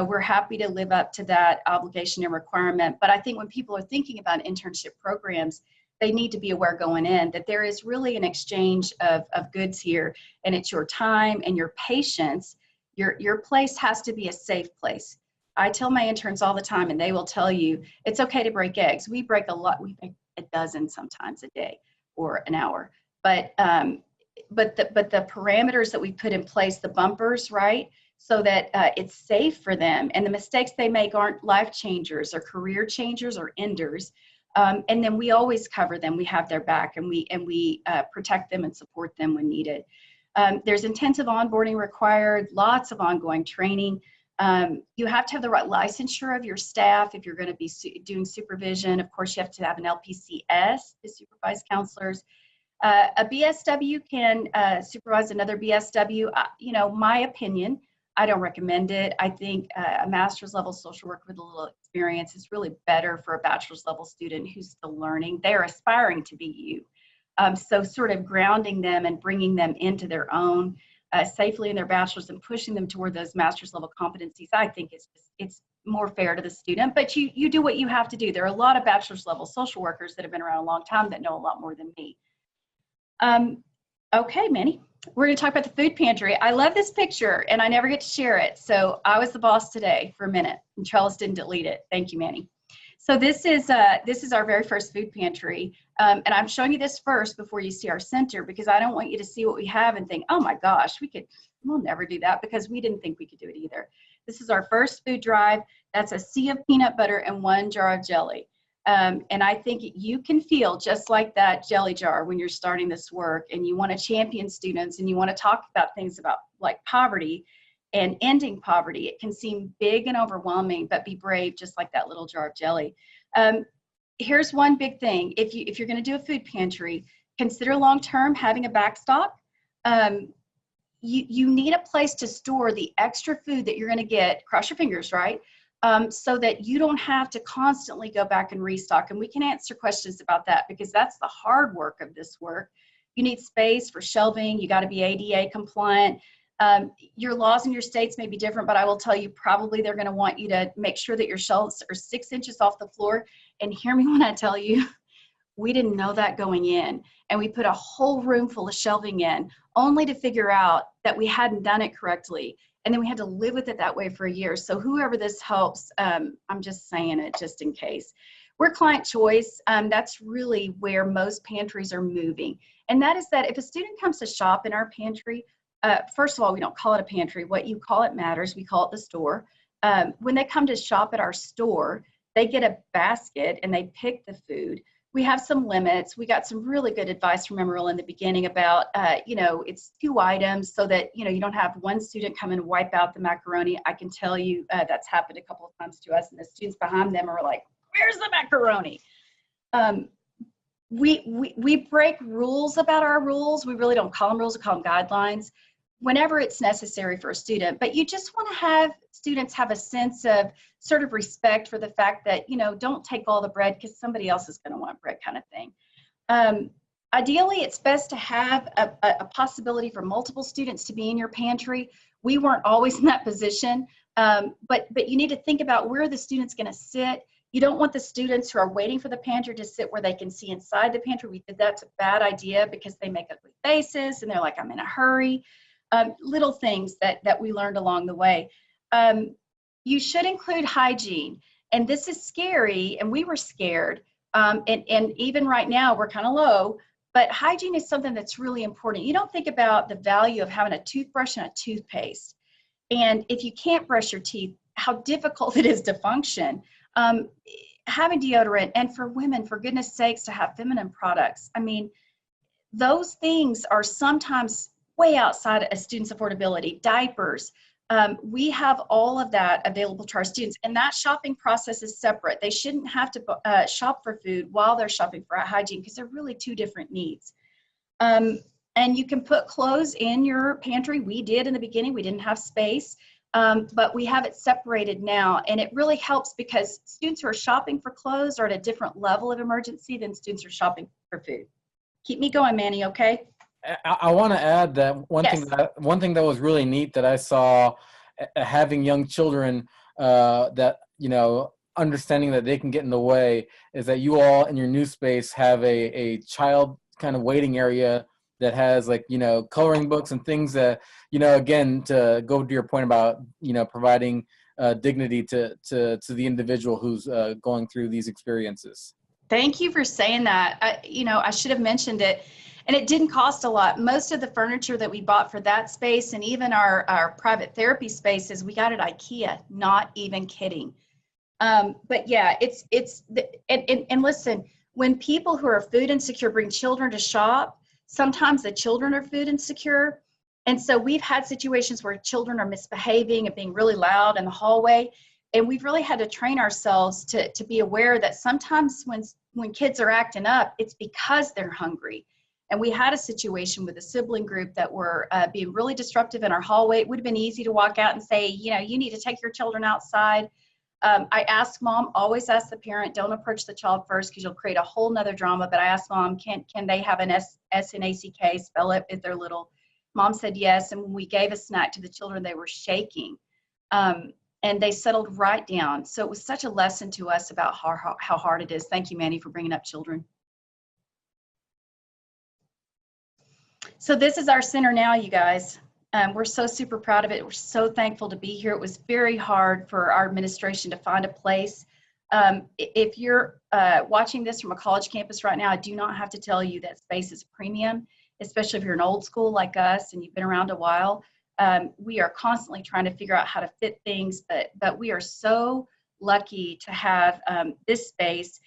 We're happy to live up to that obligation and requirement. But I think when people are thinking about internship programs, they need to be aware going in that there is really an exchange of goods here. And it's your time and your patience. Your place has to be a safe place. I tell my interns all the time, and they will tell you, it's okay to break eggs. We break a lot. We break a dozen sometimes a day or an hour. But the parameters that we put in place, the bumpers, right, so that it's safe for them, and the mistakes they make aren't life changers or career changers or enders. And then we always cover them. We have their back, and we protect them and support them when needed. There's intensive onboarding required, lots of ongoing training. You have to have the right licensure of your staff if you're going to be doing supervision. Of course, you have to have an LPCS to supervise counselors. A BSW can supervise another BSW. My opinion, I don't recommend it. I think a master's level social worker with a little experience is really better for a bachelor's level student who's still learning. They're aspiring to be you. So sort of grounding them and bringing them into their own safely in their bachelor's and pushing them toward those master's level competencies, I think it's more fair to the student. But you do what you have to do. There are a lot of bachelor's level social workers that have been around a long time that know a lot more than me. Okay, Manny, we're going to talk about the food pantry. I love this picture, and I never get to share it. So I was the boss today for a minute, and Trellis didn't delete it. Thank you, Manny. So this is our very first food pantry, and I'm showing you this first before you see our center, because I don't want you to see what we have and think, oh my gosh, we'll never do that, because we didn't think we could do it either. This is our first food drive. That's a sea of peanut butter and 1 jar of jelly. And I think you can feel just like that jelly jar when you're starting this work and you want to champion students and you want to talk about things about like poverty and ending poverty. It can seem big and overwhelming, but be brave, just like that little jar of jelly. Here's one big thing. If you're going to do a food pantry, consider long-term having a backstock. You need a place to store the extra food that you're going to get, cross your fingers, right? So that you don't have to constantly go back and restock. And we can answer questions about that because that's the hard work of this work. You need space for shelving. You got to be ADA compliant. Your laws in your states may be different, but I will tell you probably they're going to want you to make sure that your shelves are 6 inches off the floor. And hear me when I tell you, we didn't know that going in. And we put a whole room full of shelving in only to figure out that we hadn't done it correctly. And then we had to live with it that way for a year. So whoever this helps, I'm just saying it just in case. We're client choice. That's really where most pantries are moving. And that is that if a student comes to shop in our pantry, first of all, we don't call it a pantry. What you call it matters. We call it the store. When they come to shop at our store, they get a basket and they pick the food. We have some limits. We got some really good advice from Emeril in the beginning about, it's 2 items so that, you don't have one student come and wipe out the macaroni. I can tell you that's happened a couple of times to us, and the students behind them are like, where's the macaroni? We break rules about our rules. We really don't call them rules, we call them guidelines whenever it's necessary for a student. But you just want to have students have a sense of sort of respect for the fact that, don't take all the bread because somebody else is going to want bread kind of thing. Ideally, it's best to have a possibility for multiple students to be in your pantry. We weren't always in that position, but you need to think about where the student's going to sit. You don't want the students who are waiting for the pantry to sit where they can see inside the pantry. We did that's a bad idea because they make ugly faces and they're like, I'm in a hurry. Little things that we learned along the way. You should include hygiene. And this is scary, and we were scared. And even right now, we're kind of low, but hygiene is something that's really important. You don't think about the value of having a toothbrush and a toothpaste. And if you can't brush your teeth, how difficult it is to function. Having deodorant, and for women, for goodness sakes, to have feminine products. I mean, those things are sometimes way outside a student's affordability. Diapers, we have all of that available to our students, and that shopping process is separate. They shouldn't have to shop for food while they're shopping for hygiene because they're really 2 different needs. And you can put clothes in your pantry. We did in the beginning. We didn't have space, but we have it separated now, and it really helps because students who are shopping for clothes are at a different level of emergency than students who are shopping for food. Keep me going, Manny, okay? I want to add that one thing that was really neat that I saw having young children that understanding that they can get in the way is that you all in your new space have a child kind of waiting area that has coloring books and things that again, to go to your point about providing dignity to the individual who's going through these experiences. Thank you for saying that. I should have mentioned it. And it didn't cost a lot. Most of the furniture that we bought for that space and even our private therapy spaces, we got at IKEA, not even kidding. But yeah, and listen, when people who are food insecure bring children to shop, sometimes the children are food insecure. And so we've had situations where children are misbehaving and being really loud in the hallway. And we've really had to train ourselves to be aware that sometimes when kids are acting up, it's because they're hungry. And we had a situation with a sibling group that were being really disruptive in our hallway. It would have been easy to walk out and say, you need to take your children outside. I asked mom, always ask the parent, don't approach the child first because you'll create a whole nother drama. But I asked mom, can they have an S-N-A-C-K, spell it if they're little? Mom said yes. And when we gave a snack to the children, they were shaking. And they settled right down. So it was such a lesson to us about how hard it is. Thank you, Manny, for bringing up children. So this is our center now, you guys. We're so super proud of it. We're so thankful to be here. It was very hard for our administration to find a place. If you're watching this from a college campus right now, I do not have to tell you that space is premium, especially if you're an old school like us and you've been around a while. We are constantly trying to figure out how to fit things, but we are so lucky to have this space.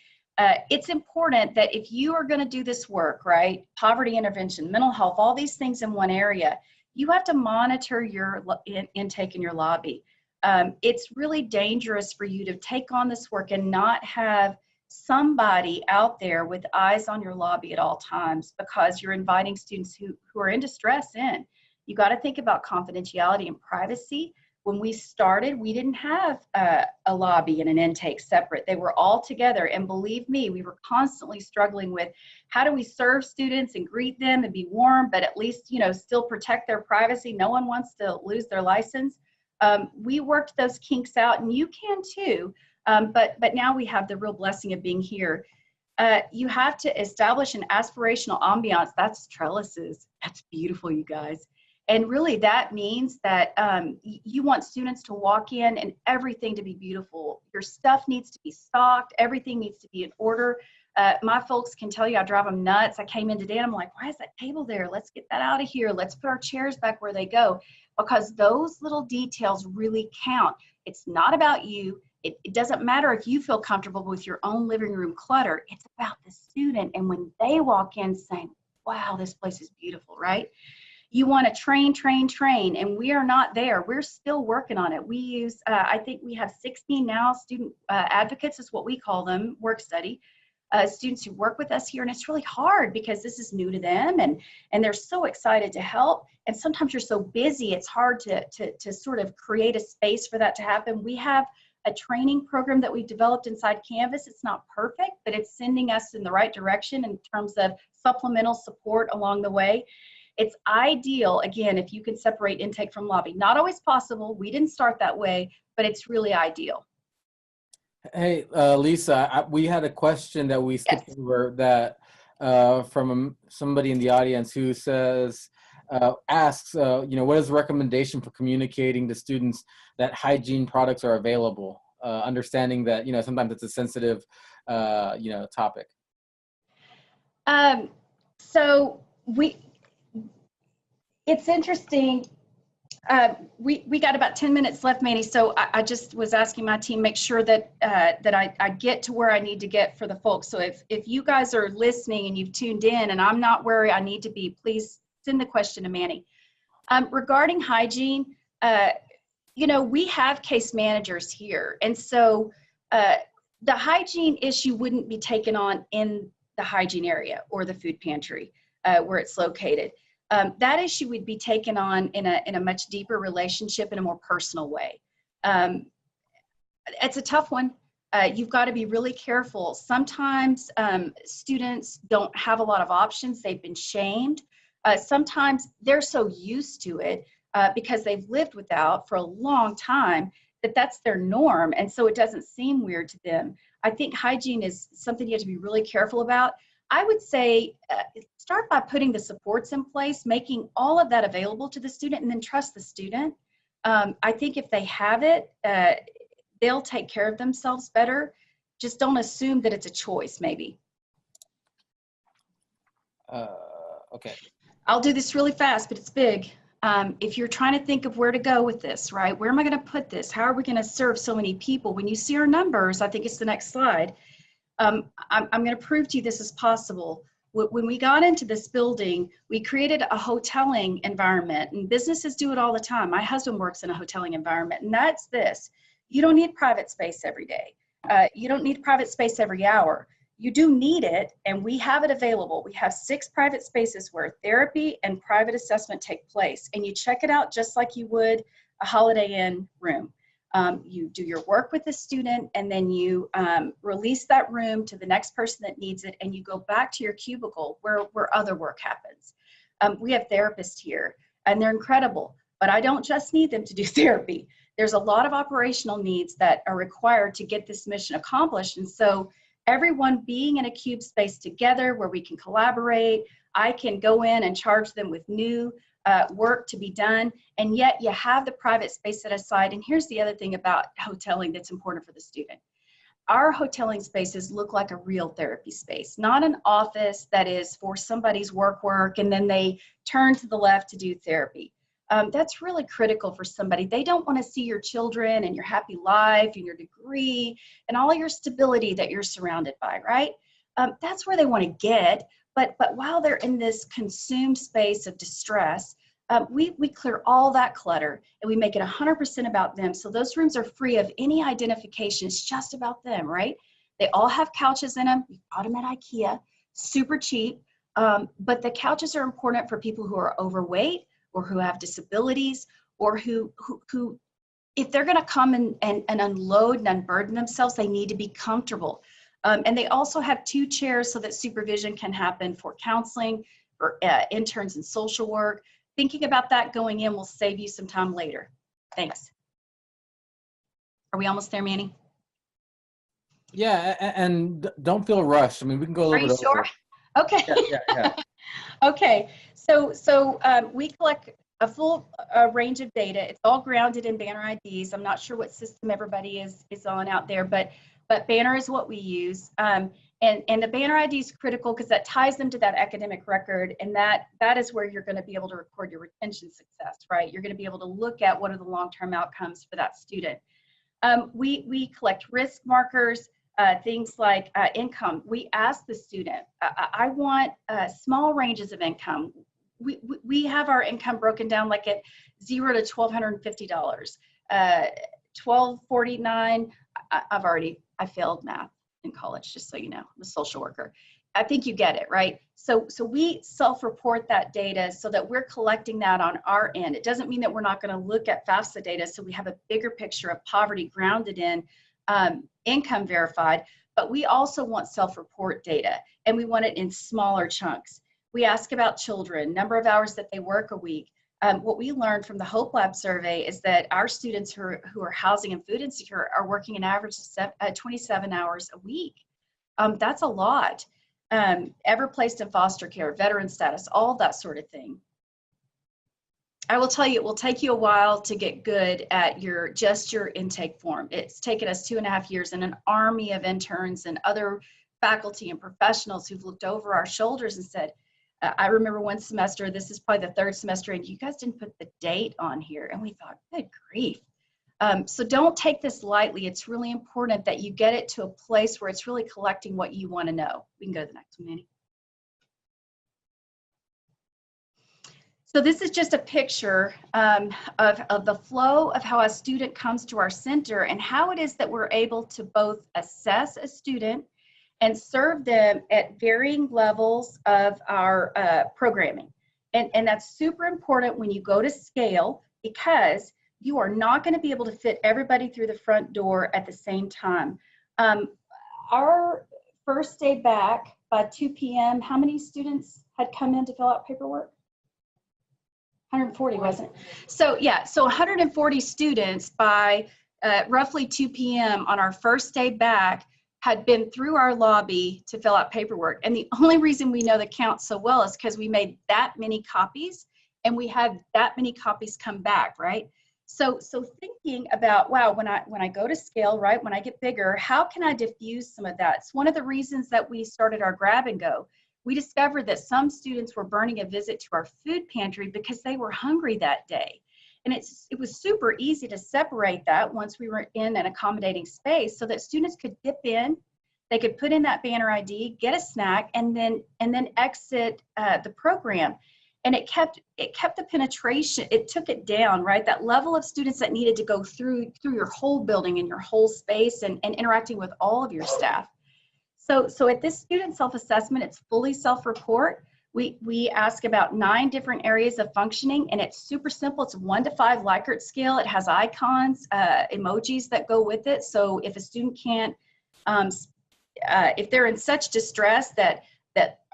It's important that if you are going to do this work, right, poverty intervention, mental health, all these things in one area, you have to monitor your intake in your lobby. It's really dangerous for you to take on this work and not have somebody out there with eyes on your lobby at all times, because you're inviting students who are in distress in. You got to think about confidentiality and privacy. When we started, we didn't have a lobby and an intake separate. They were all together. And believe me, we were constantly struggling with how do we serve students and greet them and be warm, but at least, you know, still protect their privacy. No one wants to lose their license. We worked those kinks out, and you can too. But now we have the real blessing of being here. You have to establish an aspirational ambiance. That's trellises. That's beautiful, you guys. And really that means that you want students to walk in and everything to be beautiful. Your stuff needs to be stocked. Everything needs to be in order. My folks can tell you I drive them nuts. I came in today and I'm like, why is that table there? Let's get that out of here. Let's put our chairs back where they go, because those little details really count. It's not about you. It doesn't matter if you feel comfortable with your own living room clutter. It's about the student. And when they walk in saying, wow, this place is beautiful, right? You want to train, and we are not there. We're still working on it. We use, I think we have 16 now student advocates is what we call them, work study, students who work with us here. And it's really hard because this is new to them, and they're so excited to help. And sometimes you're so busy, it's hard to sort of create a space for that to happen. We have a training program that we developed inside Canvas. It's not perfect, but it's sending us in the right direction in terms of supplemental support along the way. It's ideal, again, if you can separate intake from lobby. Not always possible. We didn't start that way, but it's really ideal. Hey, Lisa, we had a question that we skipped over that from somebody in the audience who says, asks, you know, what is the recommendation for communicating to students that hygiene products are available? Understanding that, you know, sometimes it's a sensitive, you know, topic. It's interesting. We got about 10 minutes left, Manny. So I just was asking my team, make sure that I get to where I need to get for the folks. So if you guys are listening and you've tuned in and I'm not where I need to be, please send the question to Manny. Regarding hygiene, you know, we have case managers here. And so the hygiene issue wouldn't be taken on in the hygiene area or the food pantry where it's located. That issue would be taken on in a much deeper relationship in a more personal way. It's a tough one. You've got to be really careful. Sometimes students don't have a lot of options. They've been shamed. Sometimes they're so used to it because they've lived without for a long time that that's their norm. And so it doesn't seem weird to them. I think hygiene is something you have to be really careful about. I would say start by putting the supports in place, making all of that available to the student, and then trust the student. I think if they have it, they'll take care of themselves better. Just don't assume that it's a choice, maybe. Okay. I'll do this really fast, but it's big. If you're trying to think of where to go with this, right? Where am I going to put this? How are we going to serve so many people? When you see our numbers, I think it's the next slide. I'm going to prove to you this is possible. When we got into this building, we created a hoteling environment, and businesses do it all the time. My husband works in a hoteling environment, and that's this. You don't need private space every day. You don't need private space every hour. You do need it, and we have it available. We have 6 private spaces where therapy and private assessment take place, and you check it out just like you would a Holiday Inn room. You do your work with the student, and then you release that room to the next person that needs it, and you go back to your cubicle where other work happens. We have therapists here, and they're incredible, but I don't just need them to do therapy. There's a lot of operational needs that are required to get this mission accomplished, and so everyone being in a cube space together where we can collaborate, I can go in and charge them with new work to be done, and yet you have the private space set aside. And here's the other thing about hoteling that's important for the student. Our hoteling spaces look like a real therapy space, not an office that is for somebody's work, and then they turn to the left to do therapy. That's really critical for somebody. They don't want to see your children and your happy life and your degree and all your stability that you're surrounded by, right? That's where they want to get. But while they're in this consumed space of distress, we clear all that clutter and we make it 100% about them. So those rooms are free of any identification. It's just about them, right? They all have couches in them. We bought them at IKEA, super cheap. But the couches are important for people who are overweight or who have disabilities, or who if they're going to come and unload and unburden themselves, they need to be comfortable. And they also have 2 chairs so that supervision can happen for counseling, or interns and social work. Thinking about that going in will save you some time later. Thanks. Are we almost there, Manny? Yeah, and don't feel rushed. I mean, we can go a little bit over. Are you sure? Okay. Yeah. Okay. So we collect a full range of data. It's all grounded in Banner IDs. I'm not sure what system everybody is on out there, but Banner is what we use. And the Banner ID is critical because that ties them to that academic record, and that is where you're going to be able to record your retention success, right? You're going to be able to look at what are the long-term outcomes for that student. We collect risk markers, things like income. We ask the student, I want small ranges of income. We have our income broken down like at $0 to $1,250, $1,249. I failed math in college, just so you know. I'm a social worker. I think you get it, right? So we self-report that data so that we're collecting that on our end. It doesn't mean that we're not going to look at FAFSA data, so we have a bigger picture of poverty grounded in income verified, but we also want self-report data, and we want it in smaller chunks. We ask about children, number of hours that they work a week. What we learned from the Hope Lab survey is that our students who are housing and food insecure are working an average of 27 hours a week. That's a lot. Ever placed in foster care, veteran status, all that sort of thing. I will tell you, it will take you a while to get good at your intake form. It's taken us 2.5 years and an army of interns and other faculty and professionals who've looked over our shoulders and said, I remember one semester, this is probably the 3rd semester, and you guys didn't put the date on here. And we thought, good grief. So don't take this lightly. It's really important that you get it to a place where it's really collecting what you want to know. We can go to the next one, Manny. So this is just a picture of the flow of how a student comes to our center and how it is that we're able to both assess a student and serve them at varying levels of our programming. And that's super important when you go to scale, because you are not going to be able to fit everybody through the front door at the same time. Our first day back by 2 p.m., how many students had come in to fill out paperwork? 140, wasn't it? So yeah, so 140 students by roughly 2 p.m. on our first day back had been through our lobby to fill out paperwork. And the only reason we know the count so well is because we made that many copies and we had that many copies come back, right? So thinking about, wow, when I go to scale, right, when I get bigger, how can I diffuse some of that? It's one of the reasons that we started our grab and go. We discovered that some students were burning a visit to our food pantry because they were hungry that day. And it was super easy to separate that once we were in an accommodating space so that students could dip in, they could put in that Banner ID, get a snack, and then exit the program. And it kept the penetration, it took it down, right? That level of students that needed to go through your whole building and your whole space and interacting with all of your staff. So at this student self-assessment, it's fully self-report. We ask about 9 different areas of functioning, and it's super simple. It's a 1 to 5 Likert scale. It has icons, emojis that go with it. So if a student can't, if they're in such distress that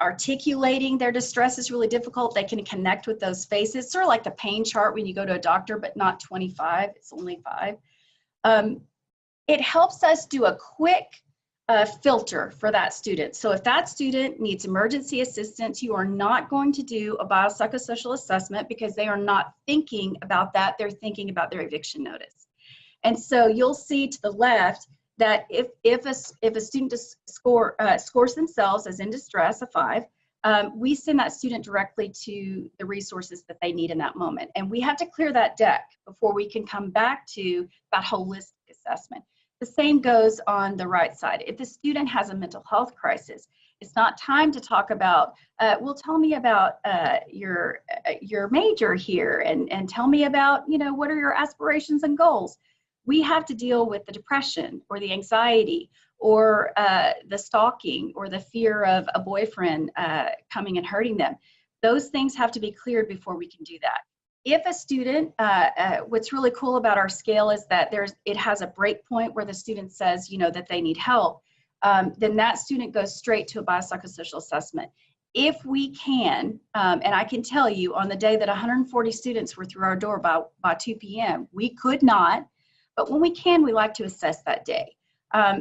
articulating their distress is really difficult, they can connect with those faces. Sort of like the pain chart when you go to a doctor, but not 25, it's only 5. It helps us do a quick filter for that student. So if that student needs emergency assistance, you are not going to do a biopsychosocial assessment because they are not thinking about that. They're thinking about their eviction notice. And so you'll see to the left that if a student scores themselves as in distress, a 5, we send that student directly to the resources that they need in that moment. And we have to clear that deck before we can come back to that holistic assessment. The same goes on the right side. If the student has a mental health crisis, it's not time to talk about, well, tell me about your major here and tell me about, what are your aspirations and goals. We have to deal with the depression or the anxiety or the stalking or the fear of a boyfriend coming and hurting them. Those things have to be cleared before we can do that. If a student, what's really cool about our scale is that it has a break point where the student says, that they need help, then that student goes straight to a biopsychosocial assessment. If we can, and I can tell you on the day that 140 students were through our door by 2 p.m., we could not, but when we can, we like to assess that day.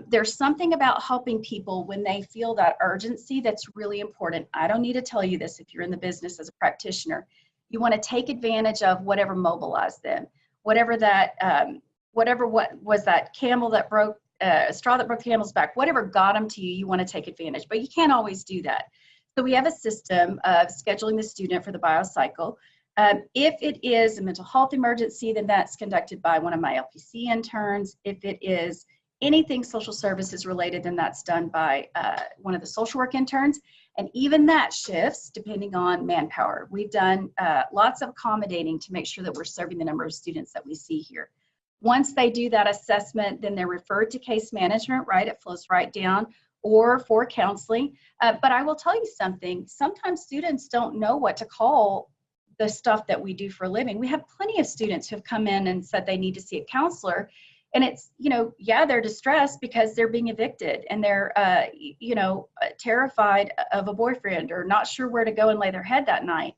There's something about helping people when they feel that urgency that's really important. I don't need to tell you this if you're in the business as a practitioner. You want to take advantage of whatever mobilized them, whatever what was that camel that broke, straw that broke the camel's back, whatever got them to you, you want to take advantage, but you can't always do that. So we have a system of scheduling the student for the biocycle. If it is a mental health emergency, then that's conducted by one of my LPC interns. If it is anything social services related, then that's done by one of the social work interns. And even that shifts depending on manpower. We've done lots of accommodating to make sure that we're serving the number of students that we see here. Once they do that assessment, then they're referred to case management, right? It flows right down, or for counseling. But I will tell you something, sometimes students don't know what to call the stuff that we do for a living. We have plenty of students who have come in and said they need to see a counselor. And it's, yeah, they're distressed because they're being evicted and they're, terrified of a boyfriend or not sure where to go and lay their head that night.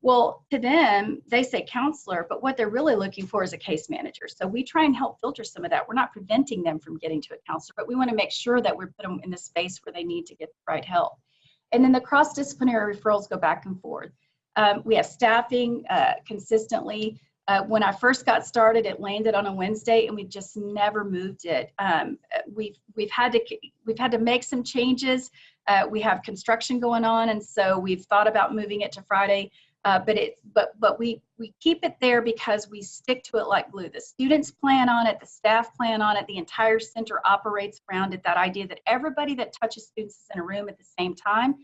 Well, to them, they say counselor, but what they're really looking for is a case manager. So we try and help filter some of that. We're not preventing them from getting to a counselor, but we want to make sure that we put them in the space where they need to get the right help. And then the cross-disciplinary referrals go back and forth. We have staffing consistently. When I first got started, it landed on a Wednesday, and we've just never moved it. We've had to make some changes. We have construction going on, and so we've thought about moving it to Friday. But we keep it there because we stick to it like glue. The students plan on it, the staff plan on it, the entire center operates around it. That idea that everybody that touches students is in a room at the same time.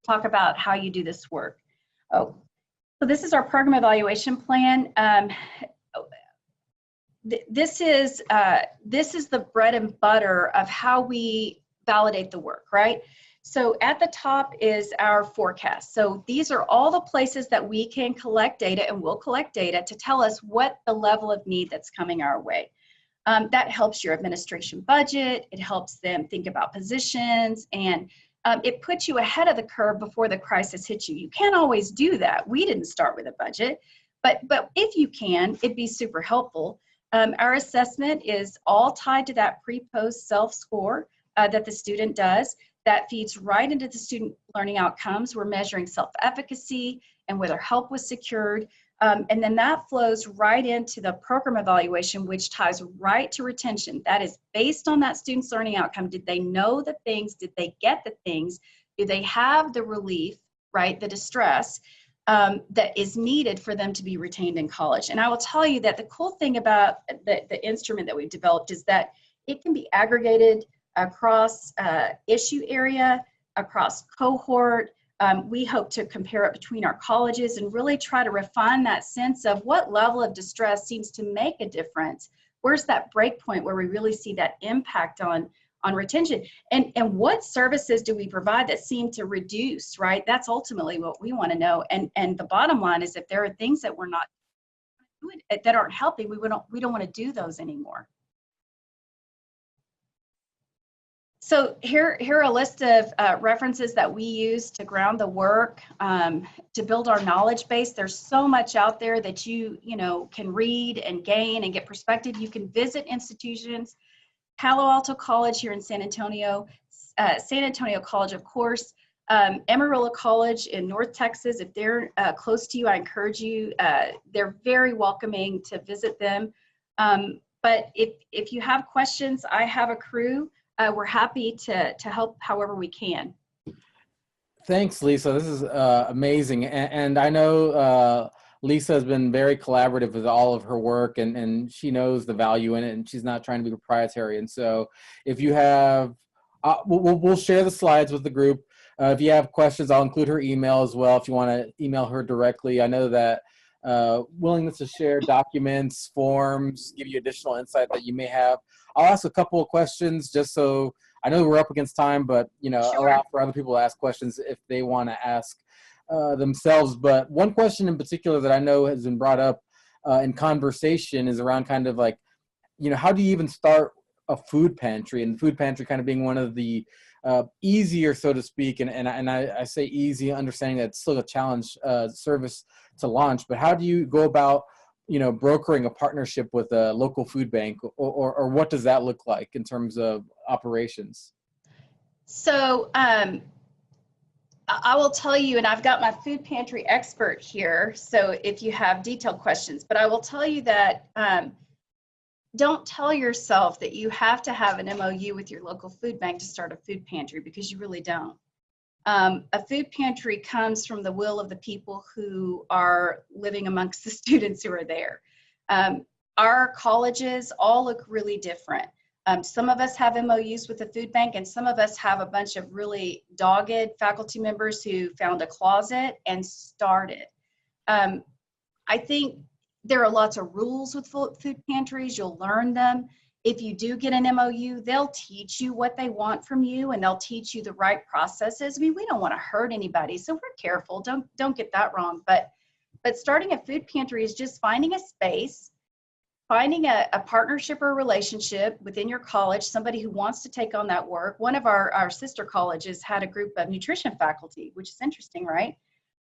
Talk about how you do this work. Oh. So this is our program evaluation plan. This is the bread and butter of how we validate the work, right? So at the top is our forecast. So these are all the places that we can collect data, and we'll collect data to tell us what the level of need that's coming our way. That helps your administration budget. It helps them think about positions, and it puts you ahead of the curve before the crisis hits you. You can't always do that. We didn't start with a budget, but if you can, it'd be super helpful. Our assessment is all tied to that pre-post self-score that the student does. That feeds right into the student learning outcomes. We're measuring self-efficacy and whether help was secured. And then that flows right into the program evaluation, which ties right to retention. That is based on that student's learning outcome. Did they know the things? Did they get the things? Do they have the relief, right, the distress that is needed for them to be retained in college? And I will tell you that the cool thing about the instrument that we've developed is that it can be aggregated across issue area, across cohort. We hope to compare it between our colleges and really try to refine that sense of what level of distress seems to make a difference. Where's that break point where we really see that impact on retention? And what services do we provide that seem to reduce, right? That's ultimately what we want to know. And the bottom line is if there are things that we're not doing that aren't helping, we don't want to do those anymore. So here are a list of references that we use to ground the work, to build our knowledge base. There's so much out there that you can read and gain and get perspective. You can visit institutions, Palo Alto College here in San Antonio College, of course, Amarillo College in North Texas. If they're close to you, I encourage you. They're very welcoming to visit them. But if you have questions, I have a crew. We're happy to help however we can. Thanks, Lisa. This is amazing. And I know Lisa has been very collaborative with all of her work, and she knows the value in it, and she's not trying to be proprietary. And so if you have, we'll share the slides with the group. If you have questions, I'll include her email as well if you want to email her directly. I know that willingness to share documents, forms, give you additional insight that you may have. I'll ask a couple of questions just so I know we're up against time, but Sure. allow for other people to ask questions if they want to ask themselves. But one question in particular that I know has been brought up in conversation is around kind of like, how do you even start a food pantry? And food pantry kind of being one of the easier, so to speak, and I say easy, understanding that it's still a challenge service to launch. But how do you go about, brokering a partnership with a local food bank, or what does that look like in terms of operations? So I will tell you, and I've got my food pantry expert here, so if you have detailed questions, but I will tell you that don't tell yourself that you have to have an MOU with your local food bank to start a food pantry, because you really don't. A food pantry comes from the will of the people who are living amongst the students who are there. Our colleges all look really different. Some of us have MOUs with the food bank, and some of us have a bunch of really dogged faculty members who found a closet and started. I think there are lots of rules with food pantries. You'll learn them. If you do get an MOU, they'll teach you what they want from you, and they'll teach you the right processes. I mean, we don't want to hurt anybody, so we're careful. Don't get that wrong. But starting a food pantry is just finding a space, finding a partnership or a relationship within your college, somebody who wants to take on that work. One of our sister colleges had a group of nutrition faculty, which is interesting, right?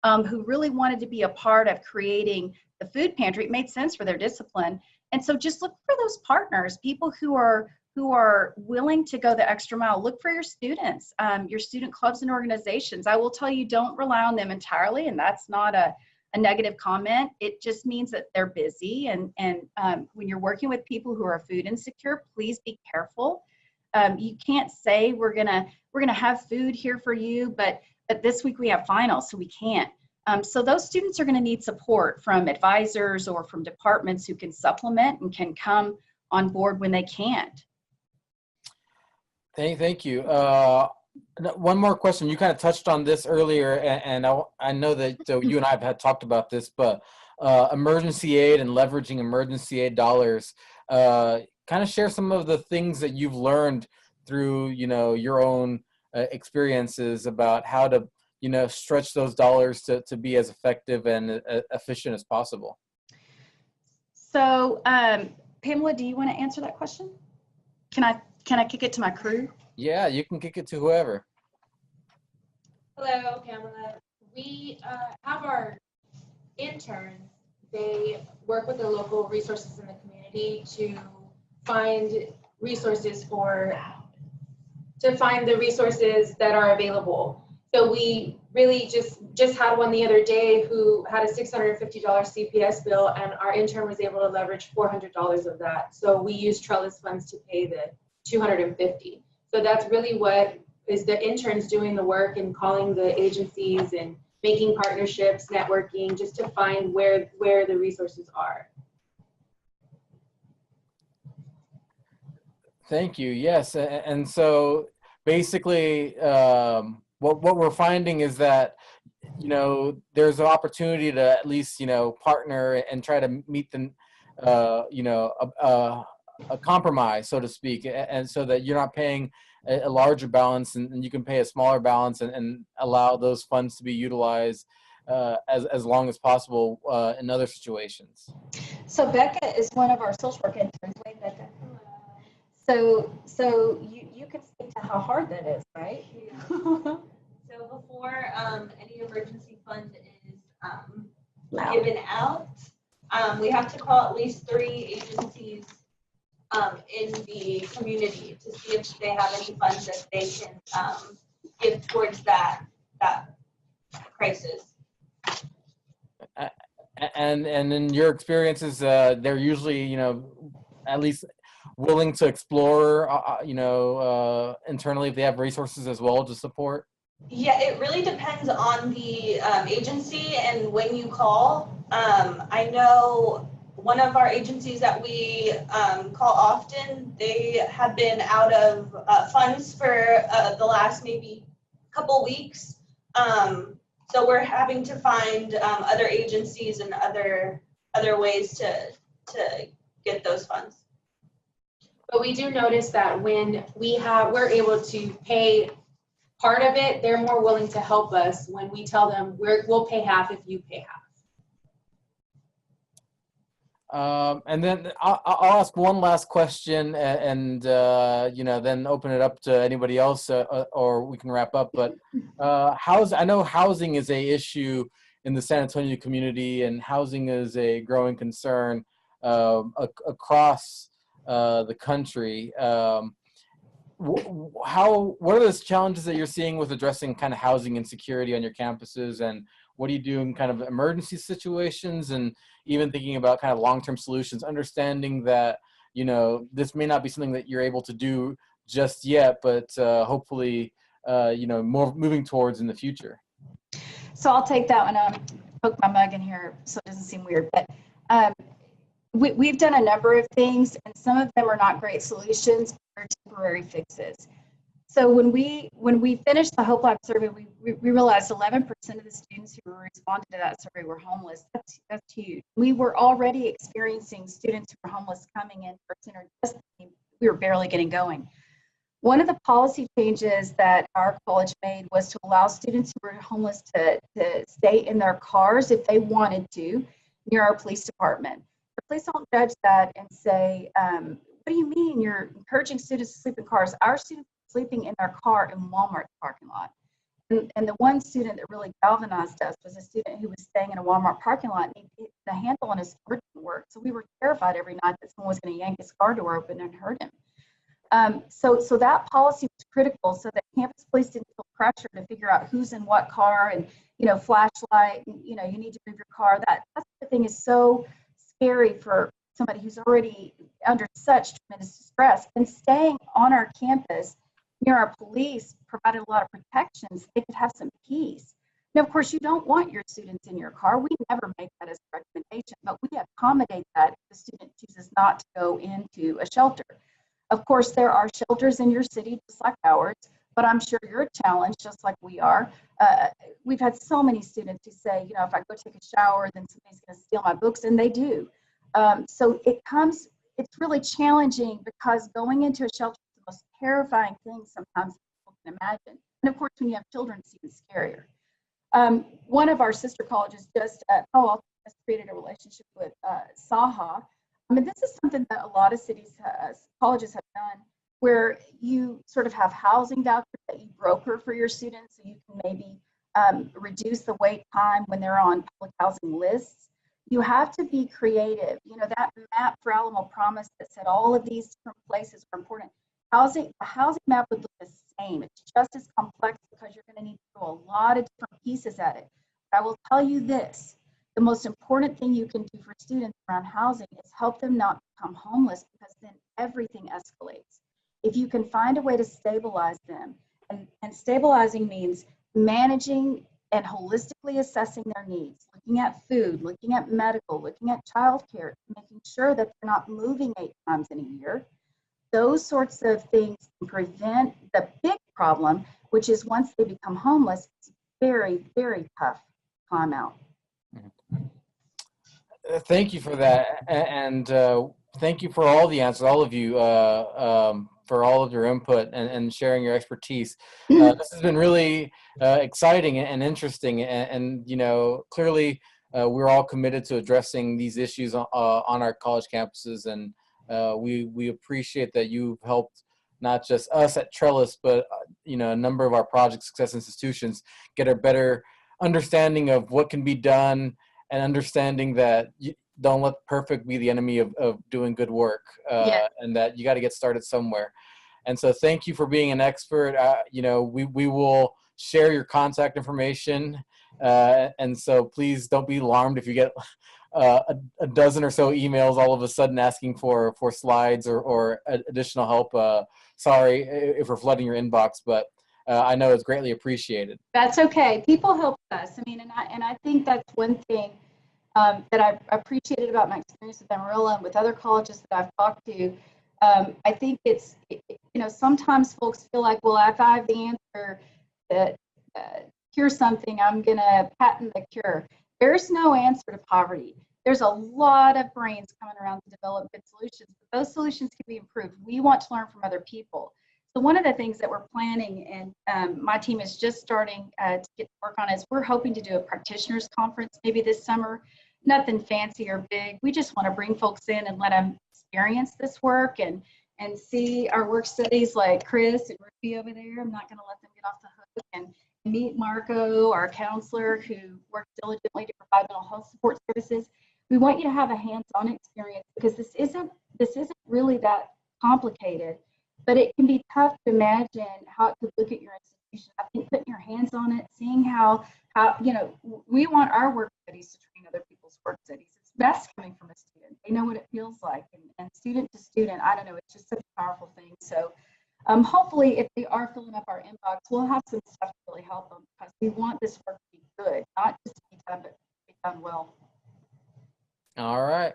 Who really wanted to be a part of creating the food pantry. It made sense for their discipline. And so just look for those partners, people who are willing to go the extra mile. Look for your students, your student clubs and organizations. I will tell you, don't rely on them entirely, and that's not a negative comment. It just means that they're busy. And when you're working with people who are food insecure, please be careful. You can't say we're gonna have food here for you, but this week we have finals, so we can't. So those students are going to need support from advisors or from departments who can supplement and can come on board when they can't. Thank you. One more question. You kind of touched on this earlier, and I know that you and I have had talked about this, but emergency aid and leveraging emergency aid dollars. Kind of share some of the things that you've learned through your own experiences about how to stretch those dollars to be as effective and efficient as possible. So, Pamela, do you want to answer that question? Can I kick it to my crew? Yeah, you can kick it to whoever. Hello, Pamela. We have our interns. They work with the local resources in the community to find resources the resources that are available. So we really just had one the other day who had a $650 CPS bill, and our intern was able to leverage $400 of that. So we used trellis funds to pay the $250. So that's really what is the interns doing the work and calling the agencies and making partnerships, networking, just to find where the resources are. Thank you. Yes, and so basically, what we're finding is that there's an opportunity to at least partner and try to meet the a compromise, so to speak, and so that you're not paying a larger balance and you can pay a smaller balance and allow those funds to be utilized as long as possible in other situations. So Becca is one of our social work interns. Wait, Becca. So you can speak to how hard that is, right? Yeah. So before any emergency fund is given out, we have to call at least 3 agencies in the community to see if they have any funds that they can give towards that crisis. And in your experiences, they're usually at least willing to explore internally if they have resources as well to support. Yeah, it really depends on the agency and when you call. I know one of our agencies that we call often, they have been out of funds for the last maybe couple weeks. So we're having to find other agencies and other ways to get those funds. But we do notice that when we're able to pay part of it, they're more willing to help us when we tell them we'll pay half if you pay half. And then I'll ask one last question, and then open it up to anybody else, or we can wrap up. But I know housing is a issue in the San Antonio community, and housing is a growing concern across the country. What are those challenges that you're seeing with addressing kind of housing insecurity on your campuses, and what do you do in kind of emergency situations, and even thinking about kind of long-term solutions, understanding that, this may not be something that you're able to do just yet, but hopefully, more moving towards in the future? So I'll take that one. Poke my mug in here so it doesn't seem weird. But we've done a number of things, and some of them are not great solutions, but they're temporary fixes. So when we finished the Hope Lab survey, we realized 11% of the students who responded to that survey were homeless. That's huge. We were already experiencing students who were homeless coming in person, or just we were barely getting going. One of the policy changes that our college made was to allow students who were homeless to stay in their cars if they wanted to near our police department. The police don't judge that and say, what do you mean you're encouraging students to sleep in cars? Our students were sleeping in their car in Walmart parking lot. And the one student that really galvanized us was a student who was staying in a Walmart parking lot, and the handle on his door didn't work. So we were terrified every night that someone was going to yank his car door open and hurt him. So that policy was critical, so that campus police didn't feel pressure to figure out who's in what car, and flashlight, and, you need to move your car. That thing is so scary for somebody who's already under such tremendous stress. And staying on our campus near our police provided a lot of protections. They could have some peace. Now, of course, you don't want your students in your car. We never make that as a recommendation, but we accommodate that if the student chooses not to go into a shelter. Of course, there are shelters in your city just like ours, but I'm sure you're challenged just like we are. We've had so many students who say, if I go take a shower, then somebody's going to steal my books, and they do. So it's really challenging, because going into a shelter is the most terrifying thing sometimes people can imagine. And of course, when you have children, it's even scarier. One of our sister colleges just created a relationship with Saha. This is something that a lot of colleges have done, where you sort of have housing vouchers that you broker for your students, so you can maybe reduce the wait time when they're on public housing lists. You have to be creative. That map for Alamo promised that said all of these different places are important. The housing map would look the same. It's just as complex, because you're going to need to throw a lot of different pieces at it. But I will tell you this. The most important thing you can do for students around housing is help them not become homeless, because then everything escalates. If you can find a way to stabilize them, and stabilizing means managing and holistically assessing their needs, looking at food, looking at medical, looking at childcare, making sure that they're not moving 8 times in a year. Those sorts of things can prevent the big problem, which is once they become homeless, it's very, very tough to climb out. Thank you for that, and thank you for all the answers, all of you, for all of your input and sharing your expertise. This has been really exciting and interesting, and clearly we're all committed to addressing these issues on our college campuses, and we appreciate that you've helped not just us at Trellis, but a number of our project success institutions get a better understanding of what can be done, and understanding that you don't let perfect be the enemy of doing good work, and that you got to get started somewhere. And so thank you for being an expert. We will share your contact information, and so please don't be alarmed if you get a dozen or so emails all of a sudden asking for slides or additional help. Sorry if we're flooding your inbox, but I know it's greatly appreciated. That's okay. People help us. And I think that's one thing that I appreciated about my experience with Amarillo and with other colleges that I've talked to. I think it's, sometimes folks feel like, well, if I have the answer, that cure something, I'm going to patent the cure. There's no answer to poverty. There's a lot of brains coming around to develop good solutions, but those solutions can be improved. We want to learn from other people. So one of the things that we're planning, and my team is just starting to get to work on, is we're hoping to do a practitioners conference maybe this summer. Nothing fancy or big. We just want to bring folks in and let them experience this work and see our work studies like Chris and Ruby over there. I'm not going to let them get off the hook, and meet Marco, our counselor, who works diligently to provide mental health support services. We want you to have a hands-on experience, because this isn't really that complicated, but it can be tough to imagine how it could look at your institution. I think putting your hands on it, seeing how we want our work studies to train other people's work studies. It's best coming from a student. They know what it feels like, and student to student, I don't know, it's just such a powerful thing. So hopefully, if they are filling up our inbox, we'll have some stuff to really help them, because we want this work to be good, not just to be done, but to be done well. All right.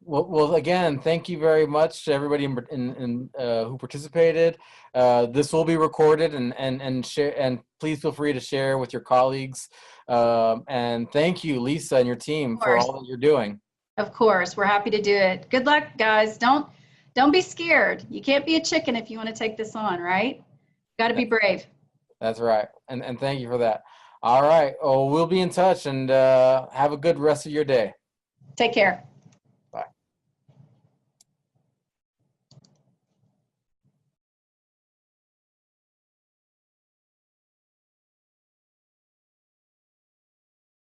Well, again, thank you very much to everybody who participated. This will be recorded and share, and please feel free to share with your colleagues. And thank you, Lisa, and your team for all that you're doing. Of course, we're happy to do it. Good luck, guys. Don't be scared. You can't be a chicken if you want to take this on, right? Got to be brave. That's right. And thank you for that. All right. Oh, we'll be in touch, and have a good rest of your day. Take care.